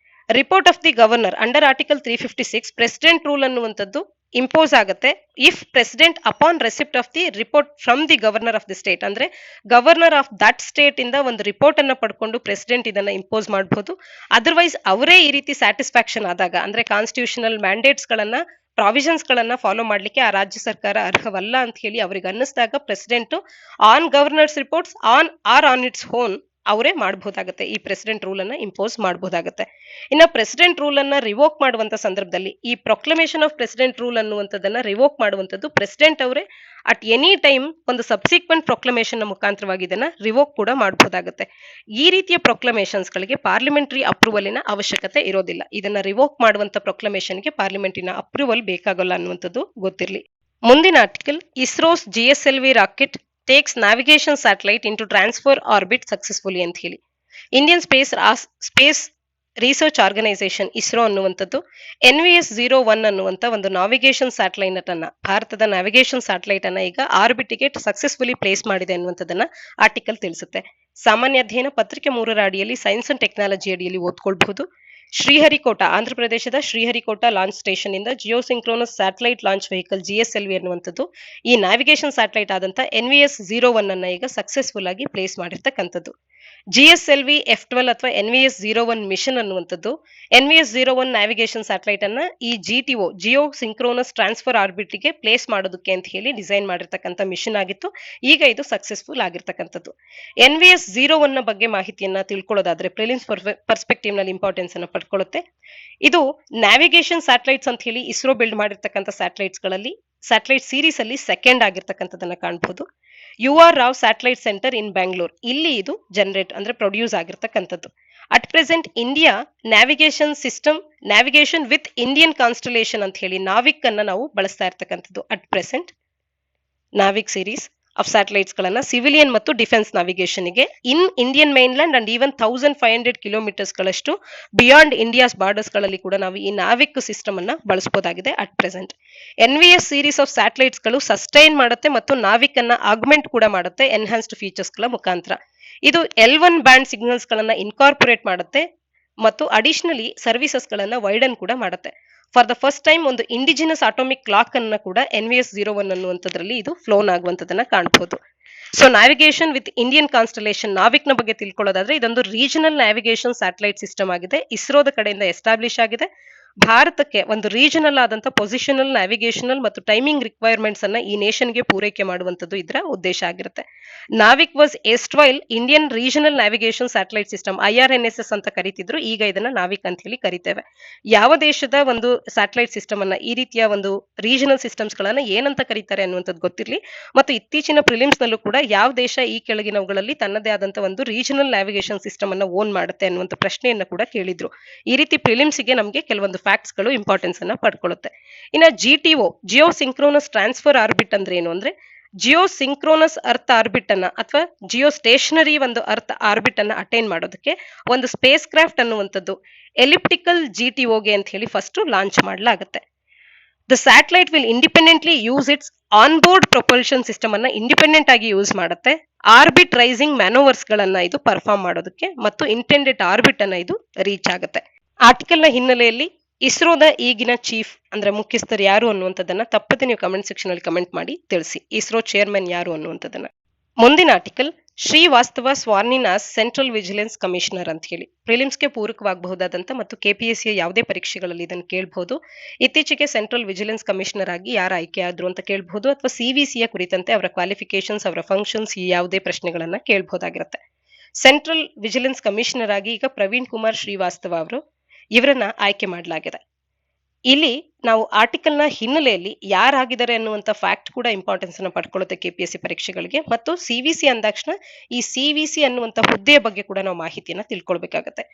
Report of the governor under article 356 president rule ಅನ್ನುವಂಥದ್ದು ಇಂಪೋಸ್ ಆಗುತ್ತೆ if president upon receipt of the report from the governor of the state. ಅಂದ್ರೆ ಗವರ್ನರ್ ಆಫ್ ದಟ್ ಸ್ಟೇಟ್ ಇಂದ ಒಂದು ರಿಪೋರ್ಟ್ ಅನ್ನ ಪಡ್ಕೊಂಡು ಪ್ರೆಸಿಡೆಂಟ್ ಇದನ್ನ ಇಂಪೋಸ್ ಮಾಡಬಹುದು. ಅದರ್ವೈಸ್ ಅವರೇ ಈ ರೀತಿ ಸ್ಯಾಟಿಸ್ಫ್ಯಾಕ್ಷನ್ ಆದಾಗ ಅಂದ್ರೆ ಕಾನ್ಸ್ಟಿಟ್ಯೂಷನಲ್ ಮ್ಯಾಂಡೇಟ್ಸ್ ಗಳನ್ನ ಪ್ರಾವಿಷನ್ಸ್ ಗಳನ್ನ ಫಾಲೋ ಮಾಡ್ಲಿಕ್ಕೆ ಆ ರಾಜ್ಯ ಸರ್ಕಾರ ಅರ್ಹವಲ್ಲ ಅಂತ ಹೇಳಿ ಅವರಿಗೆ ಅನ್ನಿಸಿದಾಗ president on governor's reports on its own ಅವರೇ ಮಾಡಬಹುದಾಗುತ್ತೆ, ಈ ಪ್ರೆಸಿಡೆಂಟ್ ರೂಲ್ ಅನ್ನ ಇಂಪೋಸ್ ಮಾಡಬಹುದಾಗುತ್ತೆ. ಇನ್ನ ಪ್ರೆಸಿಡೆಂಟ್ ರೂಲ್ ಅನ್ನ ರಿವೋಕ್ ಮಾಡುವಂತ ಸಂದರ್ಭದಲ್ಲಿ ಈ ಪ್ರೊಕ್ಲಮೇಷನ್ ಆಫ್ ಪ್ರೆಸಿಡೆಂಟ್ ರೂಲ್ ಅನ್ನುವಂಥದ್ದನ್ನ ರಿವೋಕ್ ಮಾಡುವಂಥದ್ದು ಪ್ರೆಸಿಡೆಂಟ್ ಅವರೇ ಅಟ್ ಎನಿ ಟೈಮ್ ಒಂದು ಸಬ್ಸಿಕ್ವೆಂಟ್ ಪ್ರೊಕ್ಲಮೇಷನ್ ಮುಖಾಂತರವಾಗಿ ಇದನ್ನ ರಿವೋಕ್ ಕೂಡ ಮಾಡಬಹುದಾಗುತ್ತೆ. ಈ ರೀತಿಯ ಪ್ರೊಕ್ಲಮೇಷನ್ಸ್ ಗಳಿಗೆ ಪಾರ್ಲಿಮೆಂಟರಿ ಅಪ್ರೂವಲಿನ ಅವಶ್ಯಕತೆ ಇರೋದಿಲ್ಲ. ಇದನ್ನ ರಿವೋಕ್ ಮಾಡುವಂತ ಪ್ರೊಕ್ಲಮೇಷನ್ಗೆ ಪಾರ್ಲಿಮೆಂಟಿನ ಅಪ್ರೂವಲ್ ಬೇಕಾಗಲ್ಲ ಅನ್ನುವಂಥದ್ದು ಗೊತ್ತಿರಲಿ. ಮುಂದಿನ article, ISRO's GSLV rocket takes navigation satellite into transfer orbit successfully ಅಂತ ಹೇಳಿ. Indian Space Research Organisation ISRO ಅನ್ನುವಂಥದ್ದು NVS-01 ಅನ್ನುವಂತ ಒಂದು ನಾವಿಗೇಷನ್ ಸ್ಯಾಟಲೈಟ್ ಅನ್ನ, ಭಾರತದ ನ್ಯಾವಿಗೇಷನ್ ಸ್ಯಾಟಲೈಟ್ ಅನ್ನ ಈಗ ಆರ್ಬಿಟ್ಗೆ ಸಕ್ಸೆಸ್ಫುಲಿ ಪ್ಲೇಸ್ ಮಾಡಿದೆ ಅನ್ನುವಂಥದ್ದನ್ನ ಆರ್ಟಿಕಲ್ ತಿಳಿಸುತ್ತೆ. ಸಾಮಾನ್ಯ ಅಧ್ಯಯನ ಪತ್ರಿಕೆ 3ರ ಅಡಿಯಲ್ಲಿ ಸೈನ್ಸ್ ಅಂಡ್ ಟೆಕ್ನಾಲಜಿ ಅಡಿಯಲ್ಲಿ ಓದ್ಕೊಳ್ಬಹುದು. ಶ್ರೀಹರಿಕೋಟಾ, ಆಂಧ್ರ ಪ್ರದೇಶದ ಶ್ರೀಹರಿಕೋಟಾ ಲಾಂಚ್ ಸ್ಟೇಷನ್ ಇಂದ ಜಿಯೋಸಿಂಕ್ರೋನಸ್ ಸ್ಯಾಟಲೈಟ್ ಲಾಂಚ್ ವೆಹಿಕಲ್ GSLV ಅನ್ನುವಂಥದ್ದು ಈ ನ್ಯಾವಿಗೇಷನ್ ಸ್ಯಾಟಲೈಟ್ ಆದಂತ NVS-01 ಅನ್ನ ಈಗ ಸಕ್ಸೆಸ್ಫುಲ್ ಆಗಿ ಪ್ಲೇಸ್ ಮಾಡಿರ್ತಕ್ಕಂಥದ್ದು. GSLV F12 ಅಥವಾ NVS-01 ಮಿಷನ್ ಅನ್ನುವಂಥದ್ದು NVS-01 ನ್ಯಾವಿಗೇಷನ್ ಸ್ಯಾಟಲೈಟ್ ಅನ್ನ ಈ GTO ಜಿಯೋ ಸಿಂಕ್ರೋನಸ್ ಟ್ರಾನ್ಸ್ಫರ್ ಆರ್ಬಿಟ್ಗೆ ಪ್ಲೇಸ್ ಮಾಡೋದಕ್ಕೆ ಅಂತ ಹೇಳಿ ಡಿಸೈನ್ ಮಾಡಿರ್ತಕ್ಕಂಥ ಮಿಷನ್ ಆಗಿತ್ತು. ಈಗ ಇದು ಸಕ್ಸೆಸ್ಫುಲ್ ಆಗಿರ್ತಕ್ಕಂಥದ್ದು. NVS-01 ನ ಬಗ್ಗೆ ಮಾಹಿತಿಯನ್ನ ತಿಳ್ಕೊಳ್ಳೋದಾದ್ರೆ ಪ್ರಿಲಿಮ್ಸ್ ಪರ್ಸ್ಪೆಕ್ಟಿವ್ ನಲ್ಲಿ ಇಂಪಾರ್ಟೆನ್ಸ್ ಅನ್ನು ಪಡ್ಕೊಳ್ಳುತ್ತೆ. ಇದು ನ್ಯಾವಿಗೇಷನ್ ಸ್ಯಾಟಲೈಟ್ಸ್ ಅಂತ ಹೇಳಿ ಇಸ್ರೋ ಬಿಲ್ಡ್ ಮಾಡಿರ್ತಕ್ಕಂಥ ಸ್ಯಾಟಲೈಟ್ಸ್ ಗಳಲ್ಲಿ ಸ್ಯಾಟಲೈಟ್ ಸೀರೀಸ್ ಅಲ್ಲಿ ಸೆಕೆಂಡ್ ಆಗಿರ್ತಕ್ಕಂಥದನ್ನ ಕಾಣಬಹುದು. UR ರಾವ್ ಸ್ಯಾಟಲೈಟ್ ಸೆಂಟರ್ ಇನ್ ಬ್ಯಾಂಗ್ಳೂರ್, ಇಲ್ಲಿ ಇದು ಜನರೇಟ್ ಅಂದ್ರೆ ಪ್ರೊಡ್ಯೂಸ್ ಆಗಿರ್ತಕ್ಕಂಥದ್ದು. At present India navigation system navigation with Indian constellation ಅಂತ ಹೇಳಿ ನಾವಿಕ್ ಅನ್ನ ನಾವು ಬಳಸ್ತಾ ಇರ್ತಕ್ಕಂಥದ್ದು. At present NavIC series of satellites ಗಳನ್ನ ಸಿವಿಲಿಯನ್ ಮತ್ತು ಡಿಫೆನ್ಸ್ ನ್ಯಾವಿಗೇಷನ್ ಗೆ in Indian mainland and even 1500 kilometres ಗಳಷ್ಟು ಬಿಯಾಂಡ್ ಇಂಡಿಯಾಸ್ ಬಾರ್ಡರ್ಸ್ ಗಳಲ್ಲಿ ಕೂಡ ನಾವು ಈ ನಾವಿಕ್ ಸಿಸ್ಟಮ್ ಅನ್ನ ಬಳಸಬಹುದಾಗಿದೆ. At present NVS series of satellites ಗಳು ಸಸ್ಟೈನ್ ಮಾಡುತ್ತೆ ಮತ್ತು ನಾವಿಕ್ ಅನ್ನ ಆಗ್ಮೆಂಟ್ ಕೂಡ ಮಾಡುತ್ತೆ ಎನ್ಹಾನ್ಸ್ಡ್ ಫೀಚರ್ಸ್ ಗಳ ಮುಖಾಂತರ. ಇದು L1 ಬ್ಯಾಂಡ್ ಸಿಗ್ನಲ್ಸ್ ಗಳನ್ನ ಇನ್ಕಾರ್ಪೊರೇಟ್ ಮಾಡುತ್ತೆ ಮತ್ತು ಅಡಿಷನಲಿ ಸರ್ವಿಸಸ್ ಗಳನ್ನ ವೈಡನ್ ಕೂಡ ಮಾಡುತ್ತೆ. ಫಾರ್ ದ ಫಸ್ಟ್ ಟೈಮ್ ಒಂದು ಇಂಡಿಜಿನಸ್ ಆಟೋಮಿಕ್ ಕ್ಲಾಕ್ ಅನ್ನ ಕೂಡ NVS-01 ಅನ್ನುವಂಥದ್ರಲ್ಲಿ ಇದು ಫ್ಲೋನ್ ಆಗುವಂತದನ್ನ ಕಾಣಬಹುದು. So navigation with Indian constellation NavIC ನ ಬಗ್ಗೆ ತಿಳ್ಕೊಳ್ಳೋದಾದ್ರೆ ಇದೊಂದು ರೀಜನಲ್ ನ್ಯಾವಿಗೇಷನ್ ಸ್ಯಾಟಲೈಟ್ ಸಿಸ್ಟಮ್ ಆಗಿದೆ. ಇಸ್ರೋದ ಕಡೆಯಿಂದ ಎಸ್ಟಾಬ್ಲಿಷ್ ಆಗಿದೆ. ಭಾರತಕ್ಕೆ ಒಂದು ರೀಜನಲ್ ಆದಂತ ಪೊಸಿಷನಲ್ ನ್ಯಾವಿಗೇಷನಲ್ ಮತ್ತು ಟೈಮಿಂಗ್ ರಿಕ್ವೈರ್ಮೆಂಟ್ಸ್ ಅನ್ನ ಈ ನೇಷನ್ಗೆ ಪೂರೈಕೆ ಮಾಡುವಂತದ್ದು ಇದರ ಉದ್ದೇಶ ಆಗಿರುತ್ತೆ. NavIC was erstwhile Indian Regional Navigation Satellite System IRNSS ಅಂತ ಕರೀತಿದ್ರು, ಈಗ ಇದನ್ನ ನಾವಿಕ್ ಅಂತ ಹೇಳಿ ಕರಿತೇವೆ. ಯಾವ ದೇಶದ ಒಂದು ಸ್ಯಾಟಲೈಟ್ ಸಿಸ್ಟಮ್ ಅನ್ನ ಈ ರೀತಿಯ ಒಂದು ರೀಜನಲ್ ಸಿಸ್ಟಮ್ಸ್ ಗಳನ್ನ ಏನಂತ ಕರೀತಾರೆ ಅನ್ನುವಂಥದ್ದು ಗೊತ್ತಿರಲಿ. ಮತ್ತು ಇತ್ತೀಚಿನ ಪ್ರಿಲಿಮ್ಸ್ ನಲ್ಲೂ ಕೂಡ ಯಾವ ದೇಶ ಈ ಕೆಳಗಿನವುಗಳಲ್ಲಿ ತನ್ನದೇ ಆದಂತ ಒಂದು ರೀಜನಲ್ ನ್ಯಾವಿಗೇಷನ್ ಸಿಸ್ಟಮ್ ಅನ್ನ ಓನ್ ಮಾಡುತ್ತೆ ಅನ್ನುವಂಥ ಪ್ರಶ್ನೆಯನ್ನ ಕೂಡ ಕೇಳಿದ್ರು. ಈ ರೀತಿ ಪ್ರಿಲಿಮ್ಸ್ ಗೆ ನಮಗೆ ಕೆಲವೊಂದು ಫ್ಯಾಕ್ಟ್ಸ್ ಗಳು ಇಂಪಾರ್ಟೆನ್ಸ್ ಅನ್ನ ಪಡ್ಕೊಳ್ಳುತ್ತೆ. ಇನ್ನ GTO geosynchronous transfer orbit ಅಂದ್ರೆ ಏನು ಅಂದ್ರೆ ಜಿಯೋ ಸಿಂಕ್ರೋನಸ್ ಅರ್ತ್ ಆರ್ಬಿಟ್ ಅನ್ನ ಅಥವಾ ಜಿಯೋ ಸ್ಟೇಷನರಿ ಒಂದು ಅರ್ತ್ ಆರ್ಬಿಟ್ ಅನ್ನ ಅಟೈನ್ ಮಾಡೋದಕ್ಕೆ ಒಂದು ಸ್ಪೇಸ್ ಕ್ರಾಫ್ಟ್ ಅನ್ನುವಂಥದ್ದು ಎಲಿಪ್ಟಿಕಲ್ ಜಿಟಿಒಗೆ ಅಂತ ಹೇಳಿ ಫಸ್ಟ್ ಲಾಂಚ್ ಮಾಡಲಾಗುತ್ತೆ. The satellite will independently use it's on board propulsion system ಅನ್ನ ಇಂಡಿಪೆಂಡೆಂಟ್ ಆಗಿ ಯೂಸ್ ಮಾಡುತ್ತೆ. ಆರ್ಬಿಟ್ ರೈಸಿಂಗ್ ಮ್ಯಾನೋವರ್ಸ್ ಗಳನ್ನ ಇದು ಪರ್ಫಾರ್ಮ್ ಮಾಡೋದಕ್ಕೆ ಮತ್ತು ಇಂಟೆಂಡೆಡ್ ಆರ್ಬಿಟ್ ಅನ್ನ ಇದು ರೀಚ್ ಆಗುತ್ತೆ. ಆರ್ಟಿಕಲ್ ನ ಹಿನ್ನೆಲೆಯಲ್ಲಿ ಇಸ್ರೋದ ಈಗಿನ ಚೀಫ್ ಅಂದ್ರೆ ಮುಖ್ಯಸ್ಥರು ಯಾರು ಅನ್ನುವಂಥದ್ದನ್ನ ತಪ್ಪದೆ ನೀವು ಕಮೆಂಟ್ ಸೆಕ್ಷನ್ ಅಲ್ಲಿ ಕಮೆಂಟ್ ಮಾಡಿ ತಿಳಿಸಿ. ಇಸ್ರೋ ಚೇರ್ಮನ್ ಯಾರು ಅನ್ನುವಂಥದ್ದನ್ನ. ಮುಂದಿನ ಆರ್ಟಿಕಲ್ ಶ್ರೀವಾಸ್ತವ ಸ್ವಾರ್ನಿನಾಸ್ ಸೆಂಟ್ರಲ್ ವಿಜಿಲೆನ್ಸ್ ಕಮಿಷನರ್ ಅಂತ ಹೇಳಿ ಪ್ರಿಲಿಮ್ಸ್ಗೆ ಪೂರಕವಾಗಬಹುದಾದಂತ ಮತ್ತು ಕೆಪಿಎಸ್ಸಿಯ ಯಾವುದೇ ಪರೀಕ್ಷೆಗಳಲ್ಲಿ ಇದನ್ನು ಕೇಳಬಹುದು. ಇತ್ತೀಚೆಗೆ ಸೆಂಟ್ರಲ್ ವಿಜಿಲೆನ್ಸ್ ಕಮಿಷನರ್ ಆಗಿ ಯಾರು ಆಯ್ಕೆ ಆದ್ರು ಅಂತ ಕೇಳಬಹುದು ಅಥವಾ ಸಿವಿಸಿಯ ಕುರಿತಂತೆ ಅವರ ಕ್ವಾಲಿಫಿಕೇಶನ್ಸ್ ಅವರ ಫಂಕ್ಷನ್ಸ್ ಈ ಯಾವುದೇ ಪ್ರಶ್ನೆಗಳನ್ನ ಕೇಳಬಹುದಾಗಿರುತ್ತೆ. ಸೆಂಟ್ರಲ್ ವಿಜಿಲೆನ್ಸ್ ಕಮಿಷನರ್ ಆಗಿ ಈಗ ಪ್ರವೀಣ್ ಕುಮಾರ್ ಶ್ರೀವಾಸ್ತವ ಅವರು ಇವರನ್ನ ಆಯ್ಕೆ ಮಾಡಲಾಗಿದೆ. ಇಲ್ಲಿ ನಾವು ಆರ್ಟಿಕಲ್ ನ ಹಿನ್ನೆಲೆಯಲ್ಲಿ ಯಾರಾಗಿದ್ದಾರೆ ಅನ್ನುವಂತ ಫ್ಯಾಕ್ಟ್ ಕೂಡ ಇಂಪಾರ್ಟೆನ್ಸ್ ಅನ್ನು ಪಡ್ಕೊಳ್ಳುತ್ತೆ ಕೆಪಿಎಸ್ಸಿ ಪರೀಕ್ಷೆಗಳಿಗೆ. ಮತ್ತು ಸಿವಿಸಿ ಅಂದಾಕ್ಷಣ ಈ ಸಿವಿಸಿ ಅನ್ನುವಂತ ಹುದ್ದೆಯ ಬಗ್ಗೆ ಕೂಡ ನಾವು ಮಾಹಿತಿಯನ್ನ ತಿಳ್ಕೊಳ್ಬೇಕಾಗತ್ತೆ.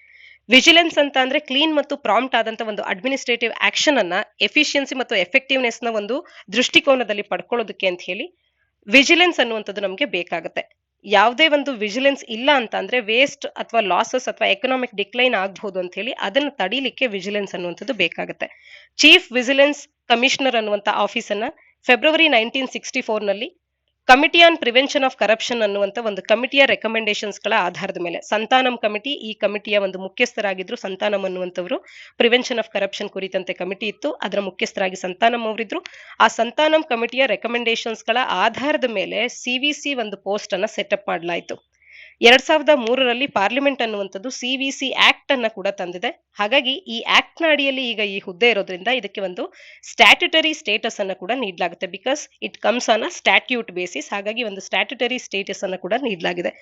ವಿಜಿಲೆನ್ಸ್ ಅಂತ ಅಂದ್ರೆ ಕ್ಲೀನ್ ಮತ್ತು ಪ್ರಾಂಪ್ಟ್ ಆದಂತ ಒಂದು ಅಡ್ಮಿನಿಸ್ಟ್ರೇಟಿವ್ ಆಕ್ಷನ್ ಅನ್ನ ಎಫಿಷಿಯನ್ಸಿ ಮತ್ತು ಎಫೆಕ್ಟಿವ್ನೆಸ್ ನ ಒಂದು ದೃಷ್ಟಿಕೋನದಲ್ಲಿ ಪಡ್ಕೊಳ್ಳೋದಕ್ಕೆ ಅಂತ ಹೇಳಿ ವಿಜಿಲೆನ್ಸ್ ಅನ್ನುವಂಥದ್ದು ನಮಗೆ ಬೇಕಾಗುತ್ತೆ. ಯಾವುದೇ ಒಂದು ವಿಜಿಲೆನ್ಸ್ ಇಲ್ಲ ಅಂತ ಅಂದ್ರೆ ವೇಸ್ಟ್ ಅಥವಾ ಲಾಸಸ್ ಅಥವಾ ಎಕನಾಮಿಕ್ ಡಿಕ್ಲೈನ್ ಆಗಬಹುದು ಅಂತ ಹೇಳಿ ಅದನ್ನ ತಡೀಲಿಕ್ಕೆ ವಿಜಿಲೆನ್ಸ್ ಅನ್ನುವಂಥದ್ದು ಬೇಕಾಗುತ್ತೆ. ಚೀಫ್ ವಿಜಿಲೆನ್ಸ್ ಕಮಿಷನರ್ ಅನ್ನುವಂತ ಆಫೀಸ್ ಅನ್ನ ಫೆಬ್ರವರಿ 1964 ನಲ್ಲಿ committee on prevention of corruption ಅನ್ನುವಂತ ಒಂದು ಕಮಿಟಿಯ ರೆಕಮೆಂಡೇಶನ್ಸ್ ಗಳ ಆಧಾರದ ಮೇಲೆ ಸಂತಾನಂ ಕಮಿಟಿ ಈ ಕಮಿಟಿಯ ಒಂದು ಮುಖ್ಯಸ್ಥರಾಗಿದ್ರು. ಸಂತಾನಂ ಅನ್ನುವಂಥವ್ರು ಪ್ರಿವೆನ್ಷನ್ ಆಫ್ ಕರಪ್ಷನ್ ಕುರಿತಂತೆ ಕಮಿಟಿ ಇತ್ತು, ಅದರ ಮುಖ್ಯಸ್ಥರಾಗಿ ಸಂತಾನಂ ಅವರಿದ್ರು. ಆ ಸಂತಾನಂ ಕಮಿಟಿಯ ರೆಕಮೆಂಡೇಶನ್ಸ್ ಗಳ ಆಧಾರದ ಮೇಲೆ ಸಿವಿಸಿ ಒಂದು ಪೋಸ್ಟ್ ಅನ್ನ ಸೆಟಪ್ ಮಾಡಲಾಯಿತು. 2003ರಲ್ಲಿ ಪಾರ್ಲಿಮೆಂಟ್ ಅನ್ನುವಂಥದ್ದು ಸಿವಿಸಿ ಆಕ್ಟ್ ಅನ್ನ ಕೂಡ ತಂದಿದೆ. ಹಾಗಾಗಿ ಈ ಆಕ್ಟ್ ನ ಅಡಿಯಲ್ಲಿ ಈಗ ಈ ಹುದ್ದೆ ಇರೋದ್ರಿಂದ ಇದಕ್ಕೆ ಒಂದು ಸ್ಟ್ಯಾಟ್ಯುಟರಿ ಸ್ಟೇಟಸ್ ಅನ್ನ ಕೂಡ ನೀಡಲಾಗುತ್ತೆ. Because it comes on a statute basis. ಹಾಗಾಗಿ ಒಂದು ಸ್ಟ್ಯಾಟ್ಯುಟರಿ ಸ್ಟೇಟಸ್ ಅನ್ನ ಕೂಡ ನೀಡಲಾಗಿದೆ.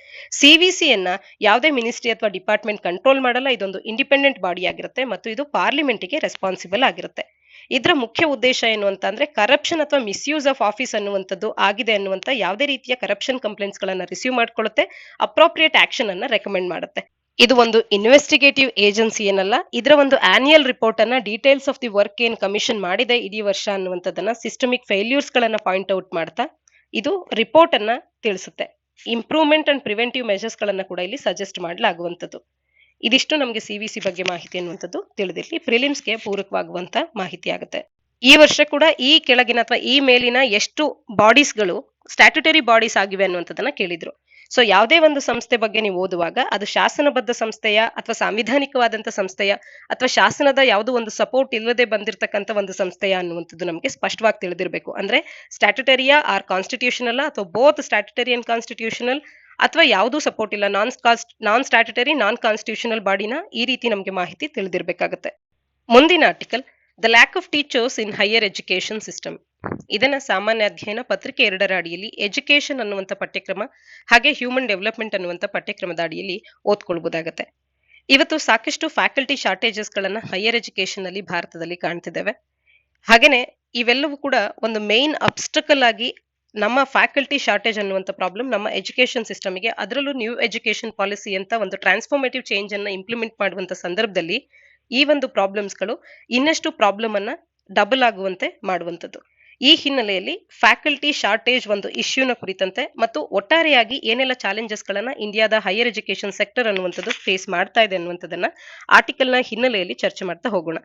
ಸಿವಿಸಿಯನ್ನ ಯಾವುದೇ ಮಿನಿಸ್ಟ್ರಿ ಅಥವಾ ಡಿಪಾರ್ಟ್ಮೆಂಟ್ ಕಂಟ್ರೋಲ್ ಮಾಡಲ್ಲ. ಇದೊಂದು ಇಂಡಿಪೆಂಡೆಂಟ್ ಬಾಡಿ ಆಗಿರುತ್ತೆ ಮತ್ತು ಇದು ಪಾರ್ಲಿಮೆಂಟ್ಗೆ ರೆಸ್ಪಾನ್ಸಿಬಲ್ ಆಗಿರುತ್ತೆ. ಇದರ ಮುಖ್ಯ ಉದ್ದೇಶ ಏನು ಅಂತ ಅಂದ್ರೆ ಕರಪ್ಷನ್ ಅಥವಾ ಮಿಸ್ಯೂಸ್ ಆಫ್ ಆಫೀಸ್ ಅನ್ನುವಂಥದ್ದು ಆಗಿದೆ ಅನ್ನುವಂತ ಯಾವುದೇ ರೀತಿಯ ಕರಪ್ಷನ್ ಕಂಪ್ಲೇಂಟ್ಸ್ ಗಳನ್ನ ರಿಸೀವ್ ಮಾಡ್ಕೊಳ್ಳುತ್ತೆ, ಅಪ್ರೋಪ್ರಿಯೇಟ್ ಆಕ್ಷನ್ ಅನ್ನ ರೆಕಮೆಂಡ್ ಮಾಡುತ್ತೆ. ಇದು ಒಂದು ಇನ್ವೆಸ್ಟಿಗೇಟಿವ್ ಏಜೆನ್ಸಿ ಏನಲ್ಲ. ಇದರ ಒಂದು ಆನ್ಯುಯಲ್ ರಿಪೋರ್ಟ್ ಅನ್ನ ಡೀಟೇಲ್ಸ್ ಆಫ್ ದಿ ವರ್ಕ್ ಏನ್ ಕಮಿಷನ್ ಮಾಡಿದೆ ಇಡೀ ವರ್ಷ ಅನ್ನುವಂಥದ್ದನ್ನ ಸಿಸ್ಟಮಿಕ್ ಫೇಲ್ಯೂರ್ಸ್ ಗಳನ್ನ ಪಾಯಿಂಟ್ ಔಟ್ ಮಾಡ್ತಾ ಇದು ರಿಪೋರ್ಟ್ ಅನ್ನ ತಿಳಿಸುತ್ತೆ. ಇಂಪ್ರೂವ್ಮೆಂಟ್ ಅಂಡ್ ಪ್ರಿವೆಂಟಿವ್ ಮೆಷರ್ಸ್ ಗಳನ್ನ ಕೂಡ ಇಲ್ಲಿ ಸಜೆಸ್ಟ್ ಮಾಡಲಾಗುವಂಥದ್ದು. ಇದಿಷ್ಟು ನಮಗೆ ಸಿವಿಸಿ ಬಗ್ಗೆ ಮಾಹಿತಿ ಅನ್ನುವಂಥದ್ದು ತಿಳಿದಿರಲಿ. ಪ್ರಿಲಿಮ್ಸ್ಗೆ ಪೂರಕವಾಗುವಂತ ಮಾಹಿತಿ ಆಗುತ್ತೆ. ಈ ವರ್ಷ ಕೂಡ ಈ ಕೆಳಗಿನ ಅಥವಾ ಈ ಮೇಲಿನ ಎಷ್ಟು ಬಾಡೀಸ್ಗಳು ಸ್ಟ್ಯಾಟ್ಯುಟರಿ ಬಾಡೀಸ್ ಆಗಿವೆ ಅನ್ನುವಂಥದ್ದನ್ನ ಕೇಳಿದ್ರು. ಸೊ ಯಾವುದೇ ಒಂದು ಸಂಸ್ಥೆ ಬಗ್ಗೆ ನೀವು ಓದುವಾಗ ಅದು ಶಾಸನಬದ್ಧ ಸಂಸ್ಥೆಯ ಅಥವಾ ಸಾಂವಿಧಾನಿಕವಾದಂತ ಸಂಸ್ಥೆಯ ಅಥವಾ ಶಾಸನದ ಯಾವುದೋ ಒಂದು ಸಪೋರ್ಟ್ ಇಲ್ಲದೆ ಬಂದಿರತಕ್ಕಂತ ಒಂದು ಸಂಸ್ಥೆಯ ಅನ್ನುವಂಥದ್ದು ನಮಗೆ ಸ್ಪಷ್ಟವಾಗಿ ತಿಳಿದಿರಬೇಕು. ಅಂದ್ರೆ ಸ್ಟ್ಯಾಟ್ಯುಟರಿಯಾ ಆರ್ ಕಾನ್ಸ್ಟಿಟ್ಯೂಷನಲ್ ಅಥವಾ ಬೋತ್ ಸ್ಟ್ಯಾಟ್ಯುಟರಿ ಅಂಡ್ ಕಾನ್ಸ್ಟಿಟ್ಯೂಷನಲ್ ಅಥವಾ ಯಾವುದೂ ಸಪೋರ್ಟ್ ಇಲ್ಲ ನಾನ್ ಸ್ಟ್ಯಾಟ್ಯುಟರಿ ನಾನ್ ಕಾನ್ಸ್ಟಿಟ್ಯೂಷನಲ್ ಬಾಡಿನ ಈ ರೀತಿ ನಮಗೆ ಮಾಹಿತಿ ತಿಳಿದಿರಬೇಕಾಗುತ್ತೆ. ಮುಂದಿನ article the lack of teachers in higher education system. ಇದನ್ನ ಸಾಮಾನ್ಯ ಅಧ್ಯಯನ ಪತ್ರಿಕೆ 2ರ ಅಡಿಯಲ್ಲಿ ಎಜುಕೇಶನ್ ಅನ್ನುವಂಥ ಪಠ್ಯಕ್ರಮ ಹಾಗೆ ಹ್ಯೂಮನ್ ಡೆವಲಪ್ಮೆಂಟ್ ಅನ್ನುವಂಥ ಪಠ್ಯಕ್ರಮದ ಅಡಿಯಲ್ಲಿ ಓದ್ಕೊಳ್ಬಹುದಾಗತ್ತೆ. ಇವತ್ತು ಸಾಕಷ್ಟು ಫ್ಯಾಕಲ್ಟಿ ಶಾರ್ಟೇಜಸ್ ಗಳನ್ನ ಹೈಯರ್ ಎಜುಕೇಶನ್ ಅಲ್ಲಿ ಭಾರತದಲ್ಲಿ ಕಾಣ್ತಿದ್ದೇವೆ. ಹಾಗೇನೆ ಇವೆಲ್ಲವೂ ಕೂಡ ಒಂದು ಮೇನ್ ಅಬ್ಸ್ಟಕಲ್ ಆಗಿ ನಮ್ಮ ಫ್ಯಾಕಲ್ಟಿ ಶಾರ್ಟೇಜ್ ಅನ್ನುವಂಥ ಪ್ರಾಬ್ಲಮ್ ನಮ್ಮ ಎಜುಕೇಶನ್ ಸಿಸ್ಟಮ್ಗೆ, ಅದರಲ್ಲೂ ನ್ಯೂ ಎಜುಕೇಶನ್ ಪಾಲಿಸಿ ಅಂತ ಒಂದು ಟ್ರಾನ್ಸ್ಫಾರ್ಮೇಟಿವ್ ಚೇಂಜ್ ಅನ್ನ ಇಂಪ್ಲಿಮೆಂಟ್ ಮಾಡುವಂತ ಸಂದರ್ಭದಲ್ಲಿ ಈ ಒಂದು ಪ್ರಾಬ್ಲಮ್ಸ್ಗಳು ಇನ್ನಷ್ಟು ಪ್ರಾಬ್ಲಮ್ ಅನ್ನ ಡಬಲ್ ಆಗುವಂತೆ ಮಾಡುವಂಥದ್ದು. ಈ ಹಿನ್ನೆಲೆಯಲ್ಲಿ ಫ್ಯಾಕಲ್ಟಿ ಶಾರ್ಟೇಜ್ ಒಂದು ಇಶ್ಯೂನ ಕುರಿತಂತೆ ಮತ್ತು ಒಟ್ಟಾರೆಯಾಗಿ ಏನೆಲ್ಲ ಚಾಲೆಂಜಸ್ ಗಳನ್ನ ಇಂಡಿಯಾದ ಹೈಯರ್ ಎಜುಕೇಶನ್ ಸೆಕ್ಟರ್ ಅನ್ನುವಂಥದ್ದು ಫೇಸ್ ಮಾಡ್ತಾ ಇದೆ ಅನ್ನುವಂಥದ್ದನ್ನ ಆರ್ಟಿಕಲ್ ನ ಹಿನ್ನೆಲೆಯಲ್ಲಿ ಚರ್ಚೆ ಮಾಡ್ತಾ ಹೋಗೋಣ.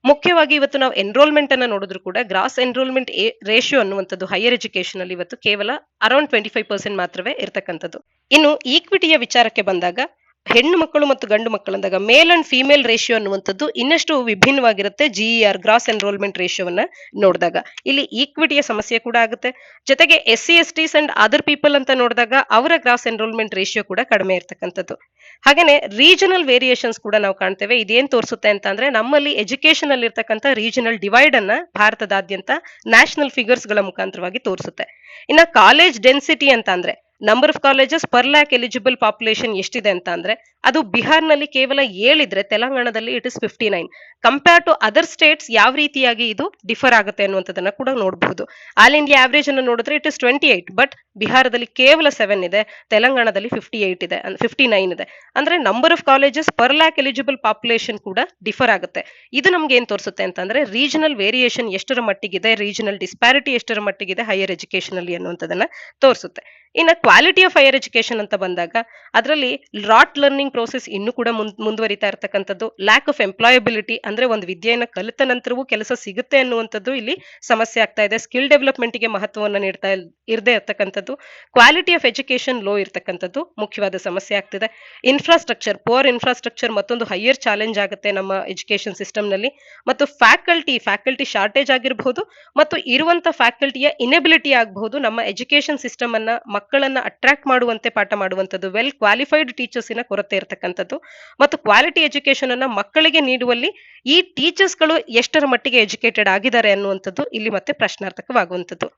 ಮುಖ್ಯವಾಗಿ ಇವತ್ತು ನಾವು ಎನ್ರೋಲ್ಮೆಂಟ್ ಅನ್ನ ನೋಡಿದ್ರು ಕೂಡ ಗ್ರಾಸ್ ಎನ್ರೋಲ್ಮೆಂಟ್ ರೇಷಿಯೋ ಅನ್ನುವಂಥದ್ದು ಹೈಯರ್ ಎಜುಕೇಶನ್ ಅಲ್ಲಿ ಇವತ್ತು ಕೇವಲ ಅರೌಂಡ್ 25% ಮಾತ್ರವೇ ಇರತಕ್ಕಂಥದ್ದು. ಇನ್ನು ಈಕ್ವಿಟಿಯ ವಿಚಾರಕ್ಕೆ ಬಂದಾಗ ಹೆಣ್ಣು ಮಕ್ಕಳು ಮತ್ತು ಗಂಡು ಮಕ್ಕಳು ಅಂದಾಗ ಮೇಲ್ ಅಂಡ್ ಫಿಮೇಲ್ ರೇಷಿಯೋ ಅನ್ನುವಂಥದ್ದು ಇನ್ನಷ್ಟು ವಿಭಿನ್ನವಾಗಿರುತ್ತೆ. GER ಗ್ರಾಸ್ ಎನ್ರೋಲ್ಮೆಂಟ್ ರೇಷಿಯೋವನ್ನ ನೋಡಿದಾಗ ಇಲ್ಲಿ ಈಕ್ವಿಟಿಯ ಸಮಸ್ಯೆ ಕೂಡ ಆಗುತ್ತೆ. ಜೊತೆಗೆ SC STs and other people ಅಂತ ನೋಡಿದಾಗ ಅವರ ಗ್ರಾಸ್ ಎನ್ರೋಲ್ಮೆಂಟ್ ರೇಷಿಯೋ ಕೂಡ ಕಡಿಮೆ ಇರತಕ್ಕಂಥದ್ದು. ಹಾಗೇನೆ ರೀಜನಲ್ ವೇರಿಯೇಷನ್ಸ್ ಕೂಡ ನಾವು ಕಾಣ್ತೇವೆ. ಇದೇನ್ ತೋರಿಸುತ್ತೆ ಅಂತ ಅಂದ್ರೆ ನಮ್ಮಲ್ಲಿ ಎಜುಕೇಶನ್ ಅಲ್ಲಿ ಇರ್ತಕ್ಕಂಥ ರೀಜನಲ್ ಡಿವೈಡ್ ಅನ್ನ ಭಾರತದಾದ್ಯಂತ ನ್ಯಾಷನಲ್ ಫಿಗರ್ಸ್ ಗಳ ಮುಖಾಂತರವಾಗಿ ತೋರಿಸುತ್ತೆ. ಇನ್ನ ಕಾಲೇಜ್ ಡೆನ್ಸಿಟಿ ಅಂತ ಅಂದ್ರೆ number of colleges per lakh eligible population ಎಷ್ಟಿದೆ ಅಂತ ಅಂದ್ರೆ ಅದು ಬಿಹಾರ್ನಲ್ಲಿ ಕೇವಲ 7 ಇದ್ರೆ ತೆಲಂಗಾಣದಲ್ಲಿ it is 59. Compare to other states ಯಾವ ರೀತಿಯಾಗಿ ಇದು ಡಿಫರ್ ಆಗುತ್ತೆ ಅನ್ನುವಂಥದ್ದನ್ನ ಕೂಡ ನೋಡಬಹುದು. ಆಲ್ ಇಂಡಿಯಾ ಆವರೇಜ್ ಅನ್ನು ನೋಡಿದ್ರೆ ಇಟ್ ಇಸ್ 28, ಬಟ್ ಬಿಹಾರದಲ್ಲಿ ಕೇವಲ 7 ಇದೆ, ತೆಲಂಗಾಣದಲ್ಲಿ 58 ಇದೆ, 59 ಇದೆ. ಅಂದ್ರೆ number of colleges per lakh eligible population ಕೂಡ ಡಿಫರ್ ಆಗುತ್ತೆ. ಇದು ನಮ್ಗೆ ಏನ್ ತೋರಿಸುತ್ತೆ ಅಂತಂದ್ರೆ ರೀಜನಲ್ ವೇರಿಯೇಷನ್ ಎಷ್ಟರ ಮಟ್ಟಿಗಿದೆ, ರೀಜನಲ್ ಡಿಸ್ಪ್ಯಾರಿಟಿ ಎಷ್ಟರ ಮಟ್ಟಿಗಿದೆ ಹೈಯರ್ ಎಜುಕೇಶನ್ ಅಲ್ಲಿ ಅನ್ನುವಂಥದ್ದನ್ನ ತೋರಿಸುತ್ತೆ. ಇನ್ನು ಕ್ವಾಲಿಟಿ ಆಫ್ ಹೈಯರ್ ಎಜುಕೇಶನ್ ಅಂತ ಬಂದಾಗ ಅದರಲ್ಲಿ ರಾಟ್ ಲರ್ನಿಂಗ್ ಪ್ರೋಸೆಸ್ ಇನ್ನೂ ಕೂಡ ಮುಂದುವರಿತಾ ಇರತಕ್ಕಂಥದ್ದು, ಲ್ಯಾಕ್ ಆಫ್ ಎಂಪ್ಲಾಯಬಿಲಿಟಿ ಅಂದ್ರೆ ಒಂದು ವಿದ್ಯೆಯನ್ನು ಕಲಿತ ನಂತರವೂ ಕೆಲಸ ಸಿಗುತ್ತೆ ಅನ್ನುವಂಥದ್ದು ಇಲ್ಲಿ ಸಮಸ್ಯೆ ಆಗ್ತಾ ಇದೆ. ಸ್ಕಿಲ್ ಡೆವಲಪ್ಮೆಂಟ್ ಗೆ ಮಹತ್ವವನ್ನು ನೀಡ್ತಾ ಇರದೇ ಇರತಕ್ಕಂಥದ್ದು, ಕ್ವಾಲಿಟಿ ಆಫ್ ಎಜುಕೇಶನ್ ಲೋ ಇರತಕ್ಕಂಥದ್ದು ಮುಖ್ಯವಾದ ಸಮಸ್ಯೆ ಆಗ್ತಿದೆ. ಇನ್ಫ್ರಾಸ್ಟ್ರಕ್ಚರ್, ಪುವರ್ ಇನ್ಫ್ರಾಸ್ಟ್ರಕ್ಚರ್ ಮತ್ತೊಂದು ಹೈಯರ್ ಚಾಲೆಂಜ್ ಆಗುತ್ತೆ ನಮ್ಮ ಎಜುಕೇಶನ್ ಸಿಸ್ಟಮ್ ನಲ್ಲಿ. ಮತ್ತು ಫ್ಯಾಕಲ್ಟಿ ಶಾರ್ಟೇಜ್ ಆಗಿರಬಹುದು ಮತ್ತು ಇರುವಂತ ಫ್ಯಾಕಲ್ಟಿಯ ಇನೆಬಿಲಿಟಿ ಆಗಬಹುದು ನಮ್ಮ ಎಜುಕೇಶನ್ ಸಿಸ್ಟಮ್ ಅನ್ನ ಮಕ್ಕಳನ್ನ ಅಟ್ರಾಕ್ಟ್ ಮಾಡುವಂತೆ ಪಾಠ ಮಾಡುವಂತದ್ದು, ವೆಲ್ ಕ್ವಾಲಿಫೈಡ್ ಟೀಚರ್ಸ್ ನ ಕೊರತೆ ಇರತಕ್ಕಂಥದ್ದು ಮತ್ತು ಕ್ವಾಲಿಟಿ ಎಜುಕೇಶನ್ ಅನ್ನ ಮಕ್ಕಳಿಗೆ ನೀಡುವಲ್ಲಿ ಈ ಟೀಚರ್ಸ್ ಗಳು ಎಷ್ಟರ ಮಟ್ಟಿಗೆ ಎಜುಕೇಟೆಡ್ ಆಗಿದ್ದಾರೆ ಅನ್ನುವಂಥದ್ದು ಇಲ್ಲಿ ಮತ್ತೆ ಪ್ರಶ್ನಾರ್ಥಕವಾಗುವಂಥದ್ದು.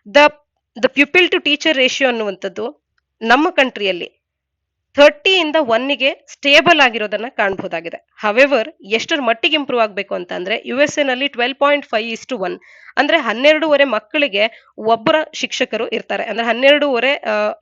The the pupil to teacher ratio ಅನ್ನುವಂಥದ್ದು ನಮ್ಮ ಕಂಟ್ರಿಯಲ್ಲಿ 30 ಇಂದ 1ಗೆ ಸ್ಟೇಬಲ್ ಆಗಿರೋದನ್ನ ಕಾಣಬಹುದಾಗಿದೆ. ಹವೆವರ್ ಎಷ್ಟರ ಮಟ್ಟಿಗೆ ಇಂಪ್ರೂವ್ ಆಗಬೇಕು ಅಂತ ಅಂದ್ರೆ USA ನಲ್ಲಿ 12.5:1 ಅಂದ್ರೆ 12.5 ಮಕ್ಕಳಿಗೆ ಒಬ್ಬರ ಶಿಕ್ಷಕರು ಇರ್ತಾರೆ. ಅಂದ್ರೆ 12.5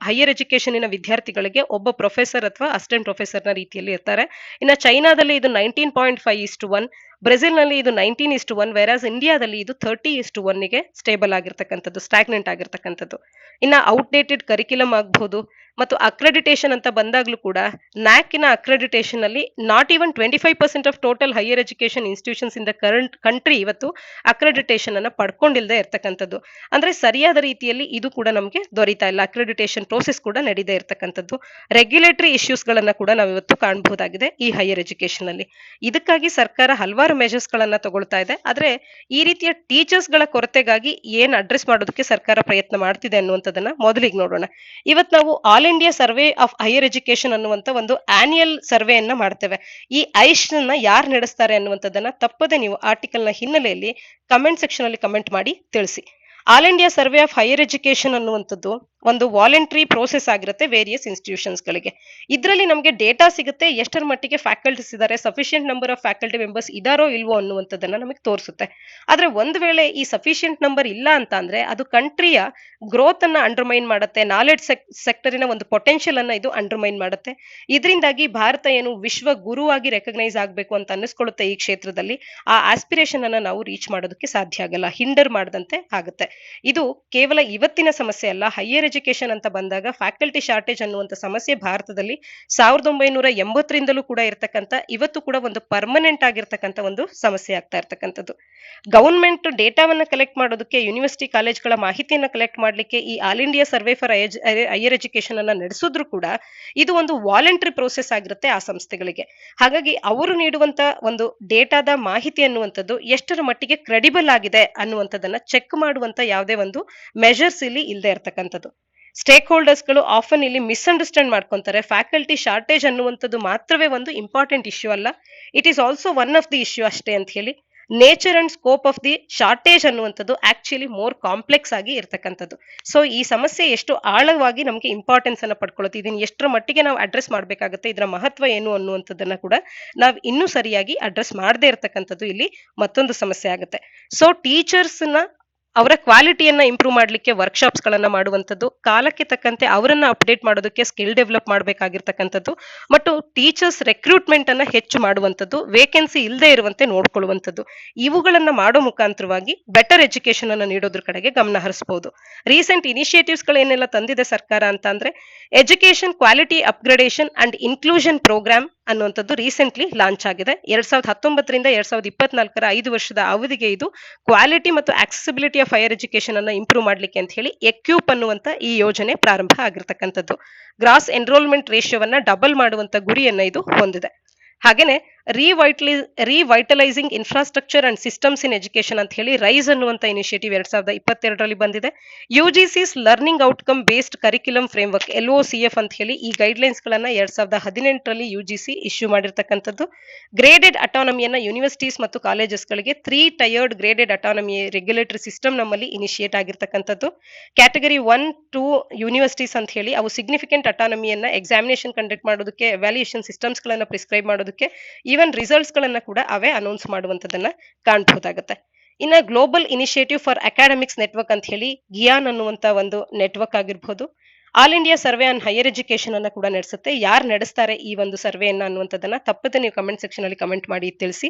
ಹೈಯರ್ ಎಜುಕೇಶನ್ ವಿದ್ಯಾರ್ಥಿಗಳಿಗೆ ಒಬ್ಬ ಪ್ರೊಫೆಸರ್ ಅಥವಾ ಅಸಿಸ್ಟೆಂಟ್ ಪ್ರೊಫೆಸರ್ ನ ರೀತಿಯಲ್ಲಿ ಇರ್ತಾರೆ. ಇನ್ನು ಚೈನಾದಲ್ಲಿ ಇದು 19.5:1, ಬ್ರೆಜಿಲ್ ನಲ್ಲಿ ಇದು 19:1, ವೆರಾಸ್ ಇಂಡಿಯಾದಲ್ಲಿ ಇದು 30:1ಗೆ ಸ್ಟೇಬಲ್ ಆಗಿರ್ತಕ್ಕಂಥದ್ದು, ಸ್ಟಾಗ್ನೆಂಟ್ ಆಗಿರ್ತಕ್ಕಂಥದ್ದು. ಇನ್ನ ಔಟ್ಡೇಟೆಡ್ ಕರಿಕ್ಯುಲಮ್ ಆಗಬಹುದು ಮತ್ತು ಅಕ್ರೆಡಿಟೇಷನ್ ಅಂತ ಬಂದಾಗ್ಲೂ ಕೂಡ ನ್ಯಾಕಿನ ಅಕ್ರೆಡಿಟೇಷನ್ ಅಲ್ಲಿ not even 25% of total higher education institutions in the current country ಇವತ್ತು ಅಕ್ರೆಡಿಟೇಷನ್ ಅನ್ನ ಪಡ್ಕೊಂಡಿಲ್ಲದೆ ಇರ್ತಕ್ಕಂಥದ್ದು. ಅಂದ್ರೆ ಸರಿಯಾದ ರೀತಿಯಲ್ಲಿ ಇದು ಕೂಡ ನಮಗೆ ದೊರೀತಾ ಇಲ್ಲ, ಅಕ್ರೆಡಿಟೇಷನ್ ಪ್ರೋಸೆಸ್ ಕೂಡ ನಡೀದೇ ಇರ್ತಕ್ಕಂಥದ್ದು. ರೆಗ್ಯುಲೇಟರಿ ಇಶ್ಯೂಸ್ ಗಳನ್ನ ಕೂಡ ನಾವು ಇವತ್ತು ಕಾಣಬಹುದಾಗಿದೆ ಈ ಹೈಯರ್ ಎಜುಕೇಶನ್ ಅಲ್ಲಿ. ಇದಕ್ಕಾಗಿ ಸರ್ಕಾರ ಹಲವಾರು ಮೆಜರ್ಸ್ ಗಳನ್ನ ತಗೊಳ್ತಾ ಇದೆ. ಆದ್ರೆ ಈ ರೀತಿಯ ಟೀಚರ್ಸ್ ಗಳ ಕೊರತೆಗಾಗಿ ಏನ್ ಅಡ್ರೆಸ್ ಮಾಡೋದಕ್ಕೆ ಸರ್ಕಾರ ಪ್ರಯತ್ನ ಮಾಡ್ತಿದೆ ಅನ್ನುವಂಥದ್ದನ್ನ ಮೊದಲಿಗೆ ನೋಡೋಣ. ಇವತ್ತು ನಾವು all India survey of higher education ಅನ್ನುವಂತ ಒಂದು ಆನ್ಯುಯಲ್ ಸರ್ವೆಯನ್ನ ಮಾಡ್ತೇವೆ. ಈ ಐಶ್ ನ ಯಾರು ನಡೆಸ್ತಾರೆ ಅನ್ನುವಂಥದ್ದನ್ನ ತಪ್ಪದೆ ನೀವು ಆರ್ಟಿಕಲ್ ನ ಹಿನ್ನೆಲೆಯಲ್ಲಿ ಕಮೆಂಟ್ ಸೆಕ್ಷನ್ ಅಲ್ಲಿ ಕಮೆಂಟ್ ಮಾಡಿ ತಿಳಿಸಿ. All India survey of higher education ಅನ್ನುವಂಥದ್ದು ಒಂದು ವಾಲಂಟರಿ ಪ್ರೋಸೆಸ್ ಆಗಿರುತ್ತೆ ವೇರಿಯಸ್ ಇನ್ಸ್ಟಿಟ್ಯೂಷನ್ಸ್ ಗಳಿಗೆ. ಇದರಲ್ಲಿ ನಮಗೆ ಡೇಟಾ ಸಿಗುತ್ತೆ ಎಷ್ಟರ ಮಟ್ಟಿಗೆ ಫ್ಯಾಕಲ್ಟೀಸ್ ಇದ್ದಾರೆ, sufficient number of faculty members ಇದಾರೋ ಇಲ್ವೋ ಅನ್ನುವಂಥದ್ದನ್ನ ನಮಗೆ ತೋರಿಸುತ್ತೆ. ಆದ್ರೆ ಒಂದು ವೇಳೆ ಈ ಸಫಿಶಿಯಂಟ್ ನಂಬರ್ ಇಲ್ಲ ಅಂತ ಅಂದ್ರೆ ಅದು ಕಂಟ್ರಿಯ ಗ್ರೋತ್ ಅನ್ನ ಅಂಡರ್ಮೈನ್ ಮಾಡುತ್ತೆ, ನಾಲೆಡ್ಜ್ ಸೆಕ್ಟರಿನ ಒಂದು ಪೊಟೆನ್ಶಿಯಲ್ ಅನ್ನ ಇದು ಅಂಡರ್ಮೈನ್ ಮಾಡುತ್ತೆ. ಇದರಿಂದಾಗಿ ಭಾರತ ಏನು ವಿಶ್ವ ಗುರುವಾಗಿ ರೆಕಗ್ನೈಸ್ ಆಗಬೇಕು ಅಂತ ಅನ್ನಿಸ್ಕೊಳ್ಳುತ್ತೆ ಈ ಕ್ಷೇತ್ರದಲ್ಲಿ, ಆ ಆಸ್ಪಿರೇಷನ್ ಅನ್ನ ನಾವು ರೀಚ್ ಮಾಡೋದಕ್ಕೆ ಸಾಧ್ಯ ಆಗಲ್ಲ, ಹಿಂಡರ್ ಮಾಡದಂತೆ ಆಗುತ್ತೆ. ಇದು ಕೇವಲ ಇವತ್ತಿನ ಸಮಸ್ಯೆ ಅಲ್ಲ, ಹೈಯರ್ ಎಜುಕೇಶನ್ ಅಂತ ಬಂದಾಗ ಫ್ಯಾಕಲ್ಟಿ ಶಾರ್ಟೇಜ್ ಅನ್ನುವಂತ ಸಮಸ್ಯೆ ಭಾರತದಲ್ಲಿ 1980ರಿಂದಲೂ ಕೂಡ ಇರ್ತಕ್ಕಂಥ, ಇವತ್ತು ಕೂಡ ಒಂದು ಪರ್ಮನೆಂಟ್ ಆಗಿರ್ತಕ್ಕಂಥ ಒಂದು ಸಮಸ್ಯೆ ಆಗ್ತಾ ಇರ್ತಕ್ಕಂಥದ್ದು. ಗವರ್ಮೆಂಟ್ ಡೇಟಾವನ್ನ ಕಲೆಕ್ಟ್ ಮಾಡೋದಕ್ಕೆ, ಯೂನಿವರ್ಸಿಟಿ ಕಾಲೇಜ್ಗಳ ಮಾಹಿತಿಯನ್ನ ಕಲೆಕ್ಟ್ ಮಾಡ್ಲಿಕ್ಕೆ ಈ all India survey for higher education ಅನ್ನ ನಡೆಸಿದ್ರು ಕೂಡ ಇದು ಒಂದು ವಾಲಂಟರಿ ಪ್ರೋಸೆಸ್ ಆಗಿರುತ್ತೆ ಆ ಸಂಸ್ಥೆಗಳಿಗೆ. ಹಾಗಾಗಿ ಅವರು ನೀಡುವಂತ ಒಂದು ಡೇಟಾದ ಮಾಹಿತಿ ಅನ್ನುವಂಥದ್ದು ಎಷ್ಟರ ಮಟ್ಟಿಗೆ ಕ್ರೆಡಿಬಲ್ ಆಗಿದೆ ಅನ್ನುವಂಥದ್ದನ್ನ ಚೆಕ್ ಮಾಡುವಂತ ಯಾವುದೇ ಒಂದು ಮೆಜರ್ಸ್ ಇಲ್ಲಿ ಇಲ್ಲದೆ ಇರ್ತಕ್ಕಂಥದ್ದು. ಸ್ಟೇಕ್ ಹೋಲ್ಡರ್ಸ್ ಗಳು ಆಫನ್ ಇಲ್ಲಿ ಮಿಸ್ಅಂಡರ್ಸ್ಟ್ಯಾಂಡ್ ಮಾಡ್ಕೊಂತಾರೆ. ಫ್ಯಾಕಲ್ಟಿ ಶಾರ್ಟೇಜ್ ಅನ್ನುವಂಥದ್ದು ಮಾತ್ರವೇ ಒಂದು ಇಂಪಾರ್ಟೆಂಟ್ ಇಶ್ಯೂ ಅಲ್ಲ, it is also one of the issue ಅಷ್ಟೇ ಅಂತ ಹೇಳಿ. Nature and scope of the shortage ಅನ್ನುವಂಥದ್ದು ಆಕ್ಚುಲಿ ಮೋರ್ ಕಾಂಪ್ಲೆಕ್ಸ್ ಆಗಿ ಇರ್ತಕ್ಕಂಥದ್ದು. ಸೊ ಈ ಸಮಸ್ಯೆ ಎಷ್ಟು ಆಳವಾಗಿ ನಮಗೆ ಇಂಪಾರ್ಟೆನ್ಸ್ ಅನ್ನ ಪಡ್ಕೊಳ್ಳುತ್ತೆ, ಇದನ್ನ ಎಷ್ಟರ ಮಟ್ಟಿಗೆ ನಾವು ಅಡ್ರೆಸ್ ಮಾಡ್ಬೇಕಾಗುತ್ತೆ, ಇದರ ಮಹತ್ವ ಏನು ಅನ್ನುವಂಥದ್ದನ್ನ ಕೂಡ ನಾವು ಇನ್ನೂ ಸರಿಯಾಗಿ ಅಡ್ರೆಸ್ ಮಾಡದೇ ಇರ್ತಕ್ಕಂಥದ್ದು ಇಲ್ಲಿ ಮತ್ತೊಂದು ಸಮಸ್ಯೆ ಆಗುತ್ತೆ. ಸೊ ಟೀಚರ್ಸ್ ನ ಅವರ ಕ್ವಾಲಿಟಿಯನ್ನ ಇಂಪ್ರೂವ್ ಮಾಡ್ಲಿಕ್ಕೆ ವರ್ಕ್ಶಾಪ್ಸ್ ಗಳನ್ನ ಮಾಡುವಂಥದ್ದು, ಕಾಲಕ್ಕೆ ತಕ್ಕಂತೆ ಅವರನ್ನ ಅಪ್ಡೇಟ್ ಮಾಡೋದಕ್ಕೆ ಸ್ಕಿಲ್ ಡೆವಲಪ್ ಮಾಡಬೇಕಾಗಿರ್ತಕ್ಕಂಥದ್ದು ಮತ್ತು ಟೀಚರ್ಸ್ ರೆಕ್ರೂಟ್ಮೆಂಟ್ ಅನ್ನ ಹೆಚ್ಚು ಮಾಡುವಂಥದ್ದು, ವೇಕೆನ್ಸಿ ಇಲ್ಲದೆ ಇರುವಂತೆ ನೋಡ್ಕೊಳ್ಳುವಂಥದ್ದು, ಇವುಗಳನ್ನ ಮಾಡೋ ಮುಖಾಂತರವಾಗಿ ಬೆಟರ್ ಎಜುಕೇಶನ್ ಅನ್ನ ನೀಡೋದ್ರ ಕಡೆಗೆ ಗಮನ ಹರಿಸಬಹುದು. ರೀಸೆಂಟ್ ಇನಿಷಿಯೇಟಿವ್ಸ್ ಗಳೇನೆಲ್ಲ ತಂದಿದೆ ಸರ್ಕಾರ ಅಂತ ಅಂದ್ರೆ education quality upgradation and inclusion programme ಅನ್ನುವಂಥದ್ದು ರೀಸೆಂಟ್ಲಿ ಲಾಂಚ್ ಆಗಿದೆ. 2019ರಿಂದ 2024 5 ವರ್ಷದ ಅವಧಿಗೆ ಇದು ಕ್ವಾಲಿಟಿ ಮತ್ತು ಆಕ್ಸೆಸಿಬಿಲಿಟಿ ಆಫ್ ಹೈಯರ್ ಎಜುಕೇಶನ್ ಅನ್ನ ಇಂಪ್ರೂವ್ ಮಾಡ್ಲಿಕ್ಕೆ ಅಂತ ಹೇಳಿ ಎಕ್ಯೂಪ್ ಅನ್ನುವಂತ ಈ ಯೋಜನೆ ಪ್ರಾರಂಭ ಆಗಿರ್ತಕ್ಕಂಥದ್ದು. ಗ್ರಾಸ್ ಎನ್ರೋಲ್ಮೆಂಟ್ ರೇಷಿಯೋವನ್ನ ಡಬಲ್ ಮಾಡುವಂತ ಗುರಿಯನ್ನ ಇದು ಹೊಂದಿದೆ. ಹಾಗೇನೆ ರಿವೈಟಲೈಸಿಂಗ್ infrastructure and systems in education ಅಂತ ಹೇಳಿ ರೈಸ್ ಅನ್ನುವಂತ ಇನಿಷಿಯೇಟಿವ್ 2022ರಲ್ಲಿ ಬಂದಿದೆ. ಯುಜಿಸಿಸ್ learning outcome based curriculum framework LOCF ಅಂತ ಹೇಳಿ ಈ ಗೈಡ್ಲೈನ್ಸ್ ಗಳನ್ನ 2018ರಲ್ಲಿ ಯುಜಿಸಿ ಇಶ್ಯೂ ಮಾಡಿರ್ತಕ್ಕಂಥದ್ದು. ಗ್ರೇಡೆಡ್ ಅಟಾನಮಿಯನ್ನ ಯೂನಿವರ್ಸಿಟೀಸ್ ಮತ್ತು ಕಾಲೇಜಸ್ ಗಳಿಗೆ 3 tired graded autonomy regulatory system ನಮ್ಮಲ್ಲಿ ಇನಿಷಿಯೇಟ್ ಆಗಿರ್ತಕ್ಕಂಥದ್ದು. ಕ್ಯಾಟಗರಿ 1-2 ಯೂನಿವರ್ಸಿಟೀಸ್ ಅಂತ ಹೇಳಿ ಅವು ಸಿಗ್ನಿಫಿಕೆಂಟ್ ಅಟಾನಮಿಯನ್ನ ಎಕ್ಸಾಮಿನೇಷನ್ ಕಂಡಕ್ಟ್ ಮಾಡೋದಕ್ಕೆ, ವ್ಯಾಲ್ಯೂಯೇಷನ್ ಸಿಸ್ಟಮ್ಸ್ ಗಳನ್ನ ಪ್ರಿಸ್ಕ್ರೈಬ್ ಮಾಡೋದಕ್ಕೆ, ಈವನ್ ರಿಸಲ್ಟ್ಸ್ ಗಳನ್ನ ಕೂಡ ಅವೇ ಅನೌನ್ಸ್ ಮಾಡುವಂತದನ್ನ ಕಾಣಬಹುದಾಗುತ್ತೆ. ಇನ್ನ global initiative for academics network ಅಂತ ಹೇಳಿ ಗಿಯಾನ್ ಅನ್ನುವಂತ ಒಂದು ನೆಟ್ವರ್ಕ್ ಆಗಿರಬಹುದು. All India survey on higher education ಅನ್ನ ಕೂಡ ನಡೆಸುತ್ತೆ. ಯಾರು ನಡೆಸ್ತಾರೆ ಈ ಒಂದು ಸರ್ವೆಯನ್ನ ಅನ್ನುವಂಥದ್ದನ್ನ ತಪ್ಪದೆ ನೀವು ಕಮೆಂಟ್ ಸೆಕ್ಷನ್ ಅಲ್ಲಿ ಕಮೆಂಟ್ ಮಾಡಿ ತಿಳಿಸಿ.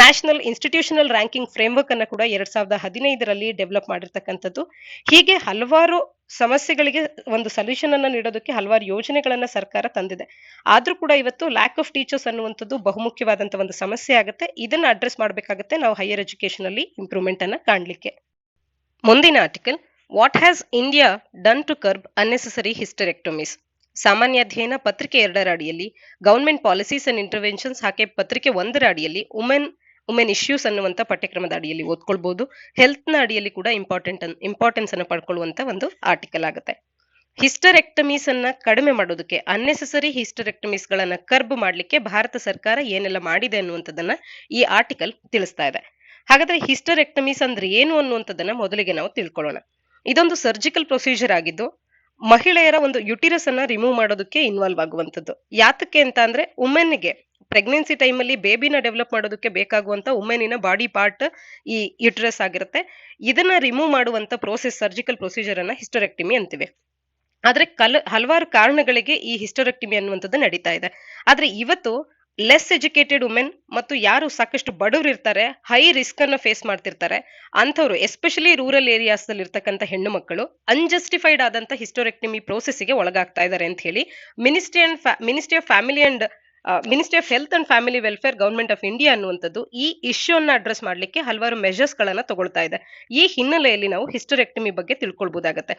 ನ್ಯಾಷನಲ್ ಇನ್ಸ್ಟಿಟ್ಯೂಷನಲ್ ರ್ಯಾಂಕಿಂಗ್ ಫ್ರೇಮ್ವರ್ಕ್ ಅನ್ನ ಕೂಡ 2015ರಲ್ಲಿ ಡೆವಲಪ್ ಮಾಡಿರ್ತಕ್ಕಂಥದ್ದು. ಹೀಗೆ ಹಲವಾರು ಸಮಸ್ಯೆಗಳಿಗೆ ಒಂದು ಸೊಲ್ಯೂಷನ್ ಅನ್ನ ನೀಡೋದಕ್ಕೆ ಹಲವಾರು ಯೋಜನೆಗಳನ್ನ ಸರ್ಕಾರ ತಂದಿದೆ. ಆದ್ರೂ ಕೂಡ ಇವತ್ತು ಲ್ಯಾಕ್ ಆಫ್ ಟೀಚರ್ಸ್ ಅನ್ನುವಂಥದ್ದು ಬಹುಮುಖ್ಯವಾದಂತ ಒಂದು ಸಮಸ್ಯೆ ಆಗುತ್ತೆ. ಇದನ್ನ ಅಡ್ರೆಸ್ ಮಾಡಬೇಕಾಗುತ್ತೆ ನಾವು ಹೈಯರ್ ಎಜುಕೇಶನ್ ಅಲ್ಲಿ ಇಂಪ್ರೂವ್ಮೆಂಟ್ ಅನ್ನ ಕಾಣ್ಲಿಕ್ಕೆ. ಮುಂದಿನ article, what has India done to curb unnecessary hysterectomies. ಸಾಮಾನ್ಯ ಅಧ್ಯಯನ ಪತ್ರಿಕೆ 2ರ ಅಡಿಯಲ್ಲಿ ಗವರ್ಮೆಂಟ್ ಪಾಲಿಸೀಸ್ ಅಂಡ್ ಇಂಟರ್ವೆನ್ಷನ್ಸ್, ಹಾಗೆ ಪತ್ರಿಕೆ 1ರ ಅಡಿಯಲ್ಲಿ ವುಮೆನ್ ಇಶ್ಯೂಸ್ ಅನ್ನುವಂತ ಪಠ್ಯಕ್ರಮದ ಅಡಿಯಲ್ಲಿ ಓದ್ಕೊಳ್ಬಹುದು. ಹೆಲ್ತ್ ನ ಅಡಿಯಲ್ಲಿ ಕೂಡ ಇಂಪಾರ್ಟೆನ್ಸ್ ಅನ್ನು ಪಡ್ಕೊಳ್ಳುವಂತ ಒಂದು ಆರ್ಟಿಕಲ್ ಆಗುತ್ತೆ. ಹಿಸ್ಟರೆಕ್ಟಮೀಸ್ ಅನ್ನ ಕಡಿಮೆ ಮಾಡೋದಕ್ಕೆ, ಅನ್ನೆಸೆಸರಿ ಹಿಸ್ಟರೆಕ್ಟಮೀಸ್ ಗಳನ್ನ ಕರ್ಬ್ ಮಾಡ್ಲಿಕ್ಕೆ ಭಾರತ ಸರ್ಕಾರ ಏನೆಲ್ಲ ಮಾಡಿದೆ ಅನ್ನುವಂಥದ್ದನ್ನ ಈ ಆರ್ಟಿಕಲ್ ತಿಳಿಸ್ತಾ ಇದೆ. ಹಾಗಾದ್ರೆ ಹಿಸ್ಟರೆಕ್ಟಮೀಸ್ ಅಂದ್ರೆ ಏನು ಅನ್ನುವಂಥದ್ದನ್ನ ಮೊದಲಿಗೆ ನಾವು ತಿಳ್ಕೊಳ್ಳೋಣ. ಇದೊಂದು ಸರ್ಜಿಕಲ್ ಪ್ರೊಸೀಜರ್ ಆಗಿದ್ದು ಮಹಿಳೆಯರ ಒಂದು ಯುಟಿರಸ್ ಅನ್ನ ರಿಮೂವ್ ಮಾಡೋದಕ್ಕೆ ಇನ್ವಾಲ್ವ್ ಆಗುವಂತದ್ದು. ಯಾತಕ್ಕೆ ಅಂತ ಅಂದ್ರೆ ವುಮೆನ್ಗೆ ಪ್ರೆಗ್ನೆನ್ಸಿ ಟೈಮ್ ಅಲ್ಲಿ ಬೇಬಿನ ಡೆವಲಪ್ ಮಾಡೋದಕ್ಕೆ ಬೇಕಾಗುವಂತ ವುಮೆನಿನ ಬಾಡಿ ಪಾರ್ಟ್ ಈ ಯುಟಿರಸ್ ಆಗಿರುತ್ತೆ. ಇದನ್ನ ರಿಮೂವ್ ಮಾಡುವಂತ ಪ್ರೋಸೆಸ್, ಸರ್ಜಿಕಲ್ ಪ್ರೊಸೀಜರ್ ಅನ್ನ ಹಿಸ್ಟರೆಕ್ಟಮಿ ಅಂತೀವಿ. ಆದ್ರೆ ಹಲವಾರು ಕಾರಣಗಳಿಗೆ ಈ ಹಿಸ್ಟರೆಕ್ಟಮಿ ಅನ್ನುವಂಥದ್ದು ನಡೀತಾ ಇದೆ. ಆದ್ರೆ ಇವತ್ತು ಲೆಸ್ ಎಜುಕೇಟೆಡ್ ವುಮೆನ್ ಮತ್ತು ಯಾರು ಸಾಕಷ್ಟು ಬಡವರು ಇರ್ತಾರೆ, ಹೈ ರಿಸ್ಕ್ ಅನ್ನ ಫೇಸ್ ಮಾಡ್ತಿರ್ತಾರೆ, ಅಂಥವ್ರು ಎಸ್ಪೆಷಲಿ ರೂರಲ್ ಏರಿಯಾಸ್ ದಲ್ಲಿ ಇರ್ತಕ್ಕಂಥ ಹೆಣ್ಣು ಮಕ್ಕಳು ಅನ್ಜಸ್ಟಿಫೈಡ್ ಆದಂತ ಹಿಸ್ಟರೆಕ್ಟಮಿ ಪ್ರೋಸೆಸ್ಗೆ ಒಳಗಾಗ್ತಾ ಇದ್ದಾರೆ ಅಂತ ಹೇಳಿ ministry of health and family welfare government of India ಅನ್ನುವಂಥದ್ದು ಈ ಇಶ್ಯೂ ಅನ್ನ ಅಡ್ರೆಸ್ ಮಾಡ್ಲಿಕ್ಕೆ ಹಲವಾರು ಮೆಜರ್ಸ್ ಗಳನ್ನ ತಗೊಳ್ತಾ ಇದೆ. ಈ ಹಿನ್ನೆಲೆಯಲ್ಲಿ ನಾವು ಹಿಸ್ಟರೆಕ್ಟಮಿ ಬಗ್ಗೆ ತಿಳ್ಕೊಳ್ಬಹುದಾಗತ್ತೆ.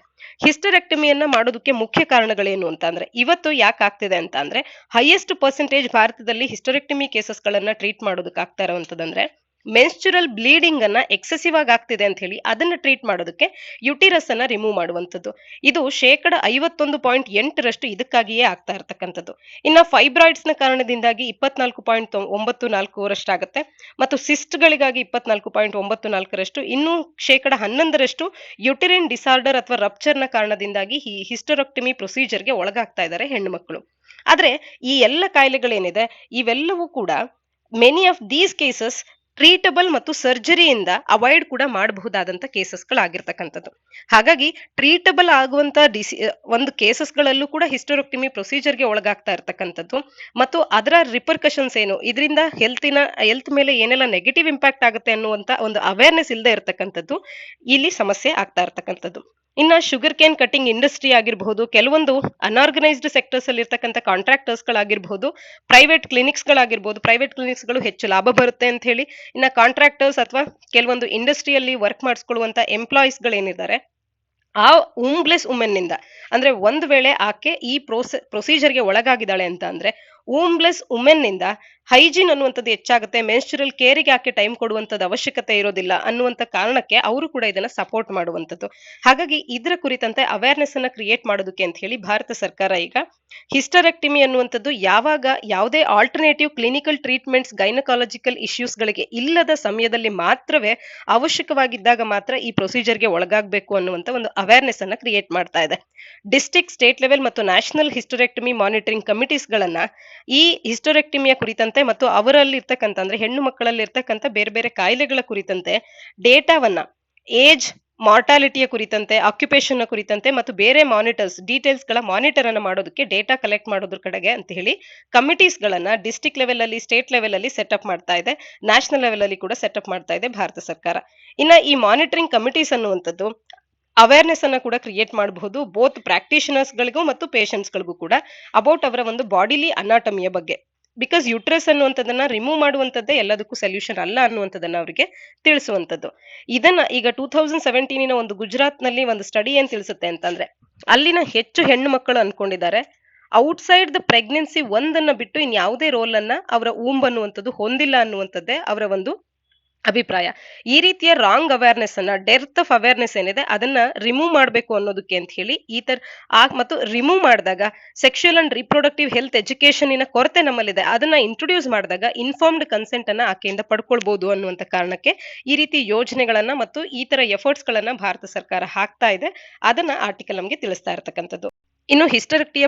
ಹಿಸ್ಟರೆಕ್ಟಮಿಯನ್ನ ಮಾಡೋದಕ್ಕೆ ಮುಖ್ಯ ಕಾರಣಗಳೇನು ಅಂತ ಅಂದ್ರೆ, ಇವತ್ತು ಯಾಕೆ ಆಗ್ತಿದೆ ಅಂತ ಅಂದ್ರೆ, ಹೈಯೆಸ್ಟ್ ಪರ್ಸೆಂಟೇಜ್ ಭಾರತದಲ್ಲಿ ಹಿಸ್ಟರೆಕ್ಟಮಿ ಕೇಸಸ್ ಗಳನ್ನ ಟ್ರೀಟ್ ಮಾಡೋದಕ್ಕೆ ಆಗ್ತಾ ಇರುವಂತದಂದ್ರೆ ಮೆನ್ಸ್ಚುರಲ್ ಬ್ಲೀಡಿಂಗ್ ಅನ್ನ ಎಕ್ಸೆಸಿವ್ ಆಗಿ ಆಗ್ತಿದೆ ಅಂತ ಹೇಳಿ ಅದನ್ನ ಟ್ರೀಟ್ ಮಾಡೋದಕ್ಕೆ ಯುಟಿರಸ್ ಅನ್ನ ರಿಮೂವ್ ಮಾಡುವಂತದ್ದು. ಇದು 51.8% ಇದಕ್ಕಾಗಿಯೇ ಆಗ್ತಾ ಇರ್ತಕ್ಕಂಥದ್ದು. ಇನ್ನ ಫೈಬ್ರಾಯ್ಡ್ಸ್ ನ ಕಾರಣದಿಂದಾಗಿ 24.94% ಆಗುತ್ತೆ ಮತ್ತು ಸಿಸ್ಟ್ ಗಳಿಗಾಗಿ 24.94%, ಇನ್ನು 11% ಯುಟಿರಿನ್ ಡಿಸಾರ್ಡರ್ ಅಥವಾ ರಪ್ಚರ್ ನ ಕಾರಣದಿಂದಾಗಿ ಈ ಹಿಸ್ಟರೆಕ್ಟಮಿ ಪ್ರೊಸೀಜರ್ಗೆ ಒಳಗಾಗ್ತಾ ಇದ್ದಾರೆ ಹೆಣ್ಣು ಮಕ್ಕಳು. ಆದ್ರೆ ಈ ಎಲ್ಲ ಕಾಯಿಲೆಗಳೇನಿದೆ ಇವೆಲ್ಲವೂ ಕೂಡ many of these cases treatable ಮತ್ತು ಸರ್ಜರಿಯಿಂದ ಅವಾಯ್ಡ್ ಕೂಡ ಮಾಡಬಹುದಾದಂತ ಕೇಸಸ್ಗಳಾಗಿರ್ತಕ್ಕಂಥದ್ದು. ಹಾಗಾಗಿ ಟ್ರೀಟಬಲ್ ಆಗುವಂತ ಒಂದು ಕೇಸಸ್ಗಳಲ್ಲೂ ಕೂಡ ಹಿಸ್ಟರೆಕ್ಟಮಿ ಪ್ರೊಸೀಜರ್ಗೆ ಒಳಗಾಗ್ತಾ ಇರ್ತಕ್ಕಂಥದ್ದು ಮತ್ತು ಅದರ ರಿಪರ್ಕಷನ್ಸ್ ಏನು, ಇದರಿಂದ ಹೆಲ್ತ್ ಮೇಲೆ ಏನೆಲ್ಲ ನೆಗೆಟಿವ್ ಇಂಪ್ಯಾಕ್ಟ್ ಆಗುತ್ತೆ ಅನ್ನುವಂತ ಒಂದು ಅವೇರ್ನೆಸ್ ಇಲ್ಲದೆ ಇರತಕ್ಕಂಥದ್ದು ಇಲ್ಲಿ ಸಮಸ್ಯೆ ಆಗ್ತಾ ಇರ್ತಕ್ಕಂಥದ್ದು. ಇನ್ನ ಶುಗರ್ ಕೇನ್ ಕಟಿಂಗ್ ಇಂಡಸ್ಟ್ರಿ ಆಗಿರಬಹುದು, ಕೆಲವೊಂದು ಅನ್ಆರ್ಗನೈಸ್ಡ್ ಸೆಕ್ಟರ್ಸ್ ಅಲ್ಲಿ ಇರ್ತಕ್ಕಂಥ ಕಾಂಟ್ರಾಕ್ಟರ್ಸ್ ಗಳಾಗಿರ್ಬಹುದು, ಪ್ರೈವೇಟ್ ಕ್ಲಿನಿಕ್ಸ್ ಗಳಾಗಿರ್ಬಹುದು, ಪ್ರೈವೇಟ್ ಕ್ಲಿನಿಕ್ಸ್ ಗಳು ಹೆಚ್ಚು ಲಾಭ ಬರುತ್ತೆ ಅಂತ ಹೇಳಿ ಇನ್ನ ಕಾಂಟ್ರಾಕ್ಟರ್ಸ್ ಅಥವಾ ಕೆಲವೊಂದು ಇಂಡಸ್ಟ್ರಿಯಲ್ಲಿ ವರ್ಕ್ ಮಾಡಿಸ್ಕೊಳ್ಳುವಂತ ಎಂಪ್ಲಾಯೀಸ್ ಗಳೇನಿದ್ದಾರೆ ಆ ವುಮ್ಲೆಸ್ ವುಮೆನ್ ನಿಂದ, ಅಂದ್ರೆ ಒಂದು ವೇಳೆ ಆಕೆ ಈ ಪ್ರೊಸೀಜರ್ಗೆ ಒಳಗಾಗಿದ್ದಾಳೆ ಅಂತ ಅಂದ್ರೆ ವುಮ್ಲೆಸ್ ವುಮೆನ್ ನಿಂದ ಹೈಜೀನ್ ಅನ್ನುವಂಥದ್ದು ಹೆಚ್ಚಾಗುತ್ತೆ, ಮೆನ್ಸ್ಚುರಲ್ ಕೇರಿಗೆ ಆಕೆ ಟೈಮ್ ಕೊಡುವಂಥದ್ದು ಅವಶ್ಯಕತೆ ಇರೋದಿಲ್ಲ ಅನ್ನುವಂಥ ಕಾರಣಕ್ಕೆ ಅವರು ಕೂಡ ಇದನ್ನ ಸಪೋರ್ಟ್ ಮಾಡುವಂಥದ್ದು. ಹಾಗಾಗಿ ಇದರ ಕುರಿತಂತೆ ಅವೇರ್ನೆಸ್ ಅನ್ನ ಕ್ರಿಯೇಟ್ ಮಾಡೋದಕ್ಕೆ ಅಂತ ಹೇಳಿ ಭಾರತ ಸರ್ಕಾರ ಈಗ ಹಿಸ್ಟರೆಕ್ಟಮಿ ಅನ್ನುವಂಥದ್ದು ಯಾವಾಗ ಯಾವುದೇ alternative clinical treatments gynaecological issues ಗಳಿಗೆ ಇಲ್ಲದ ಸಮಯದಲ್ಲಿ ಮಾತ್ರವೇ ಅವಶ್ಯಕವಾಗಿದ್ದಾಗ ಮಾತ್ರ ಈ ಪ್ರೊಸೀಜರ್ಗೆ ಒಳಗಾಗಬೇಕು ಅನ್ನುವಂಥ ಒಂದು ಅವೇರ್ನೆಸ್ ಅನ್ನ ಕ್ರಿಯೇಟ್ ಮಾಡ್ತಾ ಇದೆ. ಡಿಸ್ಟ್ರಿಕ್ಟ್, ಸ್ಟೇಟ್ ಲೆವೆಲ್ ಮತ್ತು ನ್ಯಾಷನಲ್ ಹಿಸ್ಟರೆಕ್ಟಮಿ ಮಾನಿಟರಿಂಗ್ ಕಮಿಟೀಸ್ ಗಳನ್ನ ಈ ಹಿಸ್ಟರೆಕ್ಟಮಿಯ ಕುರಿತಂತೆ ಮತ್ತು ಅವರಲ್ಲಿ ಇರ್ತಕ್ಕಂಥ ಅಂದ್ರೆ ಹೆಣ್ಣು ಮಕ್ಕಳಲ್ಲಿ ಇರ್ತಕ್ಕಂಥ ಬೇರೆ ಬೇರೆ ಕಾಯಿಲೆಗಳ ಕುರಿತಂತೆ ಡೇಟಾವನ್ನ, ಏಜ್, ಮಾರ್ಟಾಲಿಟಿಯ ಕುರಿತಂತೆ, ಆಕ್ಯುಪೇಷನ್ ಕುರಿತಂತೆ ಮತ್ತು ಬೇರೆ ಮಾನಿಟರ್ಸ್ ಡೀಟೇಲ್ಸ್ ಗಳ ಮಾನಿಟರ್ ಅನ್ನ ಮಾಡೋದಕ್ಕೆ, ಡೇಟಾ ಕಲೆಕ್ಟ್ ಮಾಡೋದ್ರ ಕಡೆಗೆ ಅಂತ ಹೇಳಿ ಕಮಿಟೀಸ್ ಗಳನ್ನ ಡಿಸ್ಟ್ರಿಕ್ಟ್ ಲೆವೆಲ್ ಅಲ್ಲಿ, ಸ್ಟೇಟ್ ಲೆವೆಲ್ ಅಲ್ಲಿ ಸೆಟಪ್ ಮಾಡ್ತಾ ಇದೆ, ನ್ಯಾಷನಲ್ ಲೆವೆಲ್ ಅಲ್ಲಿ ಕೂಡ ಸೆಟಪ್ ಮಾಡ್ತಾ ಇದೆ ಭಾರತ ಸರ್ಕಾರ. ಇನ್ನ ಈ ಮಾನಿಟರಿಂಗ್ ಕಮಿಟೀಸ್ ಅನ್ನುವಂಥದ್ದು ಅವೇರ್ನೆಸ್ ಅನ್ನ ಕೂಡ ಕ್ರಿಯೇಟ್ ಮಾಡಬಹುದು ಬೋತ್ ಪ್ರಾಕ್ಟಿಷನರ್ಸ್ ಗಳಿಗೂ ಮತ್ತು ಪೇಷಂಟ್ಸ್ ಗಳಿಗೂ ಕೂಡ ಅಬೌಟ್ ಅವರ ಒಂದು ಬಾಡಿಲಿ ಅನಾಟಮಿಯ ಬಗ್ಗೆ. ಬಿಕಾಸ್ ಯುಟ್ರಸ್ ಅನ್ನುವಂಥದ್ದನ್ನ ರಿಮೂವ್ ಮಾಡುವಂಥದ್ದೇ ಎಲ್ಲದಕ್ಕೂ ಸೊಲ್ಯೂಷನ್ ಅಲ್ಲ ಅನ್ನುವಂಥದ್ದನ್ನ ಅವರಿಗೆ ತಿಳಿಸುವಂಥದ್ದು. ಇದನ್ನ ಈಗ 2017 ಒಂದು ಗುಜರಾತ್ ನಲ್ಲಿ ಒಂದು ಸ್ಟಡಿ ಏನ್ ತಿಳಿಸುತ್ತೆ ಅಂತಂದ್ರೆ, ಅಲ್ಲಿನ ಹೆಚ್ಚು ಹೆಣ್ಣು ಮಕ್ಕಳು ಅನ್ಕೊಂಡಿದ್ದಾರೆ ಔಟ್ಸೈಡ್ ದ ಪ್ರೆಗ್ನೆನ್ಸಿ ಒಂದನ್ನ ಬಿಟ್ಟು ಇನ್ಯಾವುದೇ ರೋಲ್ ಅನ್ನ ಅವರ ಊಂಬ್ ಅನ್ನುವಂಥದ್ದು ಹೊಂದಿಲ್ಲ ಅನ್ನುವಂಥದ್ದೇ ಅವರ ಒಂದು ಅಭಿಪ್ರಾಯ. ಈ ರೀತಿಯ ರಾಂಗ್ ಅವೇರ್ನೆಸ್ ಅನ್ನ, ಡೆರ್ತ್ ಆಫ್ ಅವೇರ್ನೆಸ್ ಏನಿದೆ ಅದನ್ನ ರಿಮೂವ್ ಮಾಡಬೇಕು ಅನ್ನೋದಕ್ಕೆ ಅಂತ ಹೇಳಿ ಈ ತರ ಮತ್ತು ರಿಮೂವ್ ಮಾಡಿದಾಗ sexual and reproductive health education ಕೊರತೆ ನಮ್ಮಲ್ಲಿದೆ, ಅದನ್ನ ಇಂಟ್ರೊಡ್ಯೂಸ್ ಮಾಡಿದಾಗ ಇನ್ಫಾರ್ಮ್ಡ್ ಕನ್ಸೆಂಟ್ ಅನ್ನ ಆಕೆಯಿಂದ ಪಡ್ಕೊಳ್ಬಹುದು ಅನ್ನುವಂತ ಕಾರಣಕ್ಕೆ ಈ ರೀತಿ ಯೋಜನೆಗಳನ್ನ ಮತ್ತು ಈ ತರ ಎಫರ್ಟ್ಸ್ ಗಳನ್ನ ಭಾರತ ಸರ್ಕಾರ ಹಾಕ್ತಾ ಇದೆ. ಅದನ್ನ ಆರ್ಟಿಕಲ್ ನಮಗೆ ತಿಳಿಸ್ತಾ ಇರತಕ್ಕಂಥದ್ದು. ಇನ್ನು ಹಿಸ್ಟರೆಕ್ಟಮಿಯ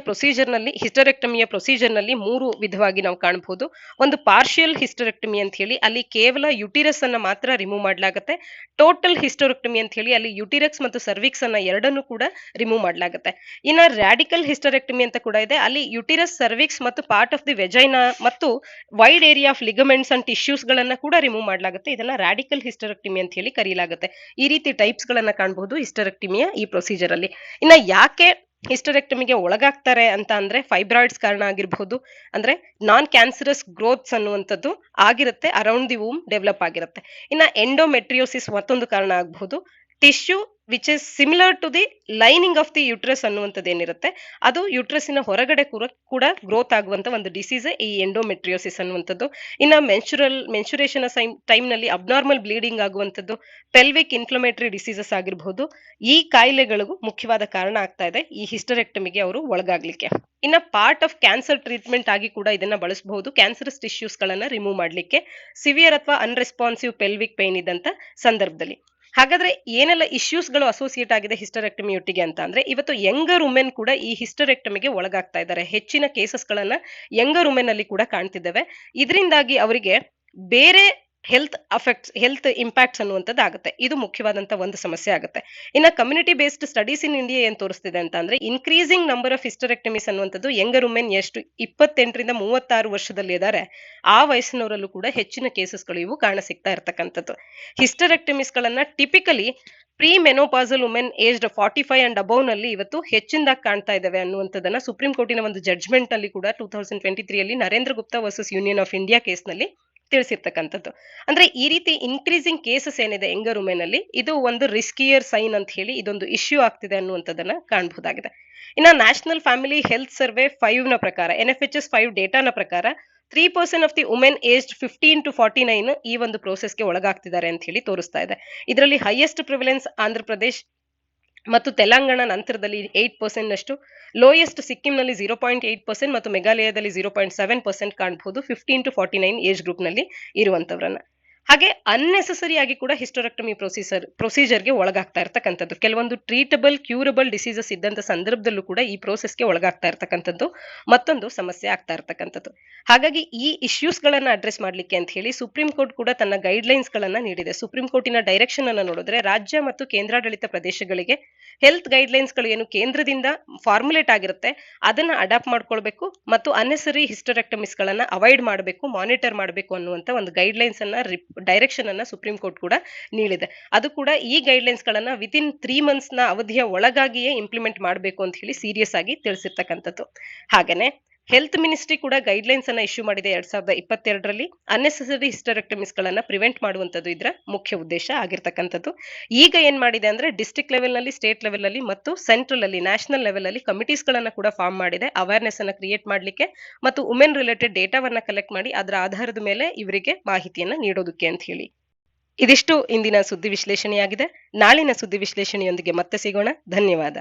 ಪ್ರೊಸೀಜರ್ ನಲ್ಲಿ 3 ವಿಧವಾಗಿ ನಾವು ಕಾಣಬಹುದು. ಒಂದು ಪಾರ್ಷಿಯಲ್ ಹಿಸ್ಟರೆಕ್ಟಮಿ ಅಂತ ಹೇಳಿ ಅಲ್ಲಿ ಕೇವಲ ಯುಟಿರಸ್ ಅನ್ನ ಮಾತ್ರ ರಿಮೂವ್ ಮಾಡಲಾಗುತ್ತೆ. ಟೋಟಲ್ ಹಿಸ್ಟರೆಕ್ಟಮಿ ಅಂತ ಹೇಳಿ ಅಲ್ಲಿ ಯುಟಿರಕ್ಸ್ ಮತ್ತು ಸರ್ವಿಕ್ಸ್ ಅನ್ನ ಎರಡನ್ನು ಕೂಡ ರಿಮೂವ್ ಮಾಡಲಾಗುತ್ತೆ. ಇನ್ನ ರಾಡಿಕಲ್ ಹಿಸ್ಟರೆಕ್ಟಮಿ ಅಂತ ಕೂಡ ಇದೆ, ಅಲ್ಲಿ ಯುಟಿರಸ್, ಸರ್ವಿಕ್ಸ್ ಮತ್ತು ಪಾರ್ಟ್ ಆಫ್ ದಿ ವೆಜೈನಾ ಮತ್ತು wide area of ligaments and tissues ಗಳನ್ನ ಕೂಡ ರಿಮೂವ್ ಮಾಡಲಾಗುತ್ತೆ. ಇದನ್ನ ರಾಡಿಕಲ್ ಹಿಸ್ಟರೆಕ್ಟಮಿ ಅಂತ ಹೇಳಿ ಕರೆಯಲಾಗುತ್ತೆ. ಈ ರೀತಿ ಟೈಪ್ಸ್ ಗಳನ್ನ ಕಾಣಬಹುದು ಹಿಸ್ಟರೆಕ್ಟಮಿಯ ಈ ಪ್ರೊಸೀಜರ್ ಅಲ್ಲಿ. ಇನ್ನ ಯಾಕೆ ಹಿಸ್ಟರೆಕ್ಟಮಿಗೆ ಒಳಗಾಗ್ತಾರೆ ಅಂತ ಅಂದ್ರೆ ಫೈಬ್ರಾಯ್ಡ್ಸ್ ಕಾರಣ ಆಗಿರಬಹುದು, ಅಂದ್ರೆ ನಾನ್ ಕ್ಯಾನ್ಸರಸ್ ಗ್ರೋತ್ಸ್ ಅನ್ನುವಂಥದ್ದು ಆಗಿರುತ್ತೆ, ಅರೌಂಡ್ ದಿ ವೂಮ್ ಡೆವಲಪ್ ಆಗಿರುತ್ತೆ. ಇನ್ನ ಎಂಡೋಮೆಟ್ರಿಯೋಸಿಸ್ ಮತ್ತೊಂದು ಕಾರಣ ಆಗಬಹುದು. Tissue which is similar to the lining of the uterus ಅನ್ನುವಂಥದ್ದು ಏನಿರುತ್ತೆ ಅದು ಯುಟ್ರಸ್ಸಿನ ಹೊರಗಡೆ ಕೂಡ ಗ್ರೋತ್ ಆಗುವಂತ ಒಂದು ಡಿಸೀಸ್ ಈ ಎಂಡೋಮೆಟ್ರಿಯೋಸಿಸ್ ಅನ್ನುವಂಥದ್ದು. ಇನ್ನ ಮೆನ್ಸುರೇಷನ್ ಟೈಮ್ ನಲ್ಲಿ ಅಬ್ನಾರ್ಮಲ್ ಬ್ಲೀಡಿಂಗ್ ಆಗುವಂಥದ್ದು, ಪೆಲ್ವಿಕ್ ಇನ್ಫ್ಲಮೇಟರಿ ಡಿಸೀಸಸ್ ಆಗಿರಬಹುದು. ಈ ಕಾಯಿಲೆಗಳಿಗೂ ಮುಖ್ಯವಾದ ಕಾರಣ ಆಗ್ತಾ ಇದೆ ಈ ಹಿಸ್ಟರೆಕ್ಟಮಿಗೆ ಅವರು ಒಳಗಾಗ್ಲಿಕ್ಕೆ. ಇನ್ನ ಪಾರ್ಟ್ ಆಫ್ ಕ್ಯಾನ್ಸರ್ ಟ್ರೀಟ್ಮೆಂಟ್ ಆಗಿ ಕೂಡ ಇದನ್ನ ಬಳಸಬಹುದು, ಕ್ಯಾನ್ಸರಸ್ ಟಿಶ್ಯೂಸ್ ಗಳನ್ನ ರಿಮೂವ್ ಮಾಡ್ಲಿಕ್ಕೆ, ಸಿವಿಯರ್ ಅಥವಾ ಅನ್ರೆಸ್ಪಾನ್ಸಿವ್ ಪೆಲ್ವಿಕ್ ಪೇನ್ ಇದ್ದಂತ ಸಂದರ್ಭದಲ್ಲಿ. ಹಾಗಾದ್ರೆ ಏನೆಲ್ಲ ಇಶ್ಯೂಸ್ ಗಳು ಅಸೋಸಿಯೇಟ್ ಆಗಿದೆ ಹಿಸ್ಟರೆಕ್ಟಮಿ ಒಟ್ಟಿಗೆ ಅಂತ ಅಂದ್ರೆ, ಇವತ್ತು ಯಂಗರ್ ವುಮೆನ್ ಕೂಡ ಈ ಹಿಸ್ಟರೆಕ್ಟಮಿಗೆ ಒಳಗಾಗ್ತಾ ಇದ್ದಾರೆ. ಹೆಚ್ಚಿನ ಕೇಸಸ್ ಗಳನ್ನ ಯಂಗರ್ ವುಮೆನ್ ಅಲ್ಲಿ ಕೂಡ ಕಾಣ್ತಿದ್ದೇವೆ. ಇದರಿಂದಾಗಿ ಅವರಿಗೆ ಬೇರೆ ಹೆಲ್ತ್ ಇಂಪ್ಯಾಕ್ಟ್ಸ್ ಅನ್ನುವಂಥದ್ದು ಆಗುತ್ತೆ. ಇದು ಮುಖ್ಯವಾದಂತ ಒಂದು ಸಮಸ್ಯೆ ಆಗುತ್ತೆ. ಇನ್ನ community based studies in India ಏನ್ ತೋರಿಸ್ತಿದೆ ಅಂತ ಅಂದ್ರೆ, ಇನ್ಕ್ರೀಸಿಂಗ್ ನಂಬರ್ ಆಫ್ ಹಿಸ್ಟರೆಕ್ಟಮೀಸ್ ಅನ್ನುವಂಥದ್ದು ಯಂಗರ್ ವುಮೆನ್ ಎಷ್ಟು 28 ರಿಂದ 36 ವರ್ಷದಲ್ಲಿ ಇದ್ದಾರೆ ಆ ವಯಸ್ಸಿನವರಲ್ಲೂ ಕೂಡ ಹೆಚ್ಚಿನ ಕೇಸಸ್ಗಳು ಇವು ಕಾಣ ಸಿಗ್ತಾ ಇರ್ತಕ್ಕಂಥದ್ದು. ಹಿಸ್ಟರೆಕ್ಟಮೀಸ್ ಗಳನ್ನ typically pre menopausal women aged 45 and above ನಲ್ಲಿ ಇವತ್ತು ಹೆಚ್ಚಿನದಾಗಿ ಕಾಣ್ತಾ ಇದ್ದಾವೆ ಅನ್ನುವಂಥದ್ದನ್ನ ಸುಪ್ರೀಂ ಕೋರ್ಟಿನ ಒಂದು ಜಡ್ಜ್ಮೆಂಟ್ ಅಲ್ಲಿ ಕೂಡ 2023 ಅಲ್ಲಿ Narendra Gupta versus union of India case ನಲ್ಲಿ ತಿಳಿಸಿರ್ತಕ್ಕಂಥದ್ದು. ಅಂದ್ರೆ ಈ ರೀತಿ ಇನ್ಕ್ರೀಸಿಂಗ್ ಕೇಸಸ್ ಏನಿದೆ ಯಂಗರ್ ವುಮೆನ್ ಅಲ್ಲಿ, ಇದು ಒಂದು ರಿಸ್ಕಿಯರ್ ಸೈನ್ ಅಂತ ಹೇಳಿ ಇದೊಂದು ಇಶ್ಯೂ ಆಗ್ತಿದೆ ಅನ್ನುವಂಥದ್ದನ್ನ ಕಾಣಬಹುದಾಗಿದೆ. ಇನ್ನ ನ್ಯಾಷನಲ್ ಫ್ಯಾಮಿಲಿ ಹೆಲ್ತ್ ಸರ್ವೆ 5 ನ ಪ್ರಕಾರ, NFHS 5 ಡೇಟಾನ ಪ್ರಕಾರ 3% of the women aged 15 to 49 ಈ ಒಂದು ಪ್ರೋಸೆಸ್ಗೆ ಒಳಗಾಗ್ತಿದ್ದಾರೆ ಅಂತ ಹೇಳಿ ತೋರಿಸ್ತಾ ಇದೆ. ಇದರಲ್ಲಿ ಹೈಯೆಸ್ಟ್ ಪ್ರಿವಿಲೆನ್ಸ್ ಆಂಧ್ರ ಪ್ರದೇಶ್ ಮತ್ತು ತೆಲಂಗಾಣ ನಂತರದಲ್ಲಿ 8% ನಷ್ಟು, ಲೋಯೆಸ್ಟ್ ಸಿಕ್ಕಿಂನಲ್ಲಿ 0.8% ಮತ್ತು ಮೇಘಾಲಯದಲ್ಲಿ 0.7% ಕಾಣಬಹುದು 15 to 49 ಏಜ್ ಗ್ರೂಪ್ ನಲ್ಲಿ ಇರುವಂತವರನ್ನ. ಹಾಗೆ ಅನ್ನೆಸೆಸರಿ ಆಗಿ ಕೂಡ ಹಿಸ್ಟರೆಕ್ಟಮಿ ಪ್ರೊಸೀಜರ್ಗೆ ಒಳಗಾಗ್ತಾ ಇರ್ತಕ್ಕಂಥದ್ದು. ಕೆಲವೊಂದು ಟ್ರೀಟಬಲ್ ಕ್ಯೂರಬಲ್ ಡಿಸೀಸಸ್ ಇದ್ದಂತ ಸಂದರ್ಭದಲ್ಲೂ ಕೂಡ ಈ ಪ್ರೋಸೆಸ್ಗೆ ಒಳಗಾಗ್ತಾ ಇರ್ತಕ್ಕಂಥದ್ದು ಮತ್ತೊಂದು ಸಮಸ್ಯೆ ಆಗ್ತಾ ಇರ್ತಕ್ಕಂಥದ್ದು. ಹಾಗಾಗಿ ಈ ಇಶ್ಯೂಸ್ ಗಳನ್ನ ಅಡ್ರೆಸ್ ಮಾಡ್ಲಿಕ್ಕೆ ಅಂತ ಹೇಳಿ ಸುಪ್ರೀಂ ಕೋರ್ಟ್ ಕೂಡ ತನ್ನ ಗೈಡ್ ಲೈನ್ಸ್ ಗಳನ್ನ ನೀಡಿದೆ. ಸುಪ್ರೀಂ ಕೋರ್ಟಿನ ಡೈರೆಕ್ಷನ್ ಅನ್ನ ನೋಡಿದ್ರೆ ರಾಜ್ಯ ಮತ್ತು ಕೇಂದ್ರಾಡಳಿತ ಪ್ರದೇಶಗಳಿಗೆ ಹೆಲ್ತ್ ಗೈಡ್ ಲೈನ್ಸ್ ಗಳು ಏನು ಕೇಂದ್ರದಿಂದ ಫಾರ್ಮುಲೇಟ್ ಆಗಿರುತ್ತೆ ಅದನ್ನ ಅಡಾಪ್ಟ್ ಮಾಡ್ಕೊಳ್ಬೇಕು ಮತ್ತು ಅನ್ನೆಸರಿ ಹಿಸ್ಟರೆಕ್ಟಮಿಸ್ ಗಳನ್ನ ಅವಾಯ್ಡ್ ಮಾಡಬೇಕು, ಮಾನಿಟರ್ ಮಾಡಬೇಕು ಅನ್ನುವಂತ ಒಂದು ಗೈಡ್ ಲೈನ್ಸ್ ಅನ್ನ ಡೈರೆಕ್ಷನ್ ಅನ್ನ ಸುಪ್ರೀಂ ಕೋರ್ಟ್ ಕೂಡ ನೀಡಿದೆ. ಅದು ಕೂಡ ಈ ಗೈಡ್ ಲೈನ್ಸ್ ಗಳನ್ನ ವಿತಿನ್ 3 months ನ ಅವಧಿಯ ಒಳಗಾಗಿಯೇ ಇಂಪ್ಲಿಮೆಂಟ್ ಮಾಡಬೇಕು ಅಂತ ಹೇಳಿ ಸೀರಿಯಸ್ ಆಗಿ ತಿಳಿಸಿರ್ತಕ್ಕಂಥದ್ದು. ಹಾಗೇನೆ ಹೆಲ್ತ್ ಮಿನಿಸ್ಟ್ರಿ ಕೂಡ ಗೈಡ್ ಲೈನ್ಸ್ ಅನ್ನ ಇಶ್ಯೂ ಮಾಡಿದೆ 2022ರಲ್ಲಿ. ಅನ್ನೆಸೆಸರಿ ಹಿಸ್ಟರೆಕ್ಟಮಿಸ್ ಗಳನ್ನ ಪ್ರಿವೆಂಟ್ ಮಾಡುವಂತದ್ದು ಇದರ ಮುಖ್ಯ ಉದ್ದೇಶ ಆಗಿರ್ತಕ್ಕಂಥದ್ದು. ಈಗ ಏನ್ ಮಾಡಿದೆ ಅಂದ್ರೆ ಡಿಸ್ಟ್ರಿಕ್ಟ್ ಲೆವೆಲ್ ನಲ್ಲಿ, ಸ್ಟೇಟ್ ಲೆವೆಲ್ ಅಲ್ಲಿ ಮತ್ತು ಸೆಂಟ್ರಲ್ ಅಲ್ಲಿ, ನ್ಯಾಷನಲ್ ಲೆವೆಲ್ ಅಲ್ಲಿ ಕಮಿಟೀಸ್ ಗಳನ್ನ ಕೂಡ ಫಾರ್ಮ್ ಮಾಡಿದೆ ಅವೇರ್ನೆಸ್ ಅನ್ನ ಕ್ರಿಯೇಟ್ ಮಾಡ್ಲಿಕ್ಕೆ ಮತ್ತು ವುಮೆನ್ ರಿಲೇಟೆಡ್ ಡೇಟಾವನ್ನ ಕಲೆಕ್ಟ್ ಮಾಡಿ ಅದರ ಆಧಾರದ ಮೇಲೆ ಇವರಿಗೆ ಮಾಹಿತಿಯನ್ನ ನೀಡೋದಕ್ಕೆ ಅಂತ ಹೇಳಿ. ಇದಿಷ್ಟು ಇಂದಿನ ಸುದ್ದಿ ವಿಶ್ಲೇಷಣೆಯಾಗಿದೆ. ನಾಳಿನ ಸುದ್ದಿ ವಿಶ್ಲೇಷಣೆಯೊಂದಿಗೆ ಮತ್ತೆ ಸಿಗೋಣ. ಧನ್ಯವಾದ.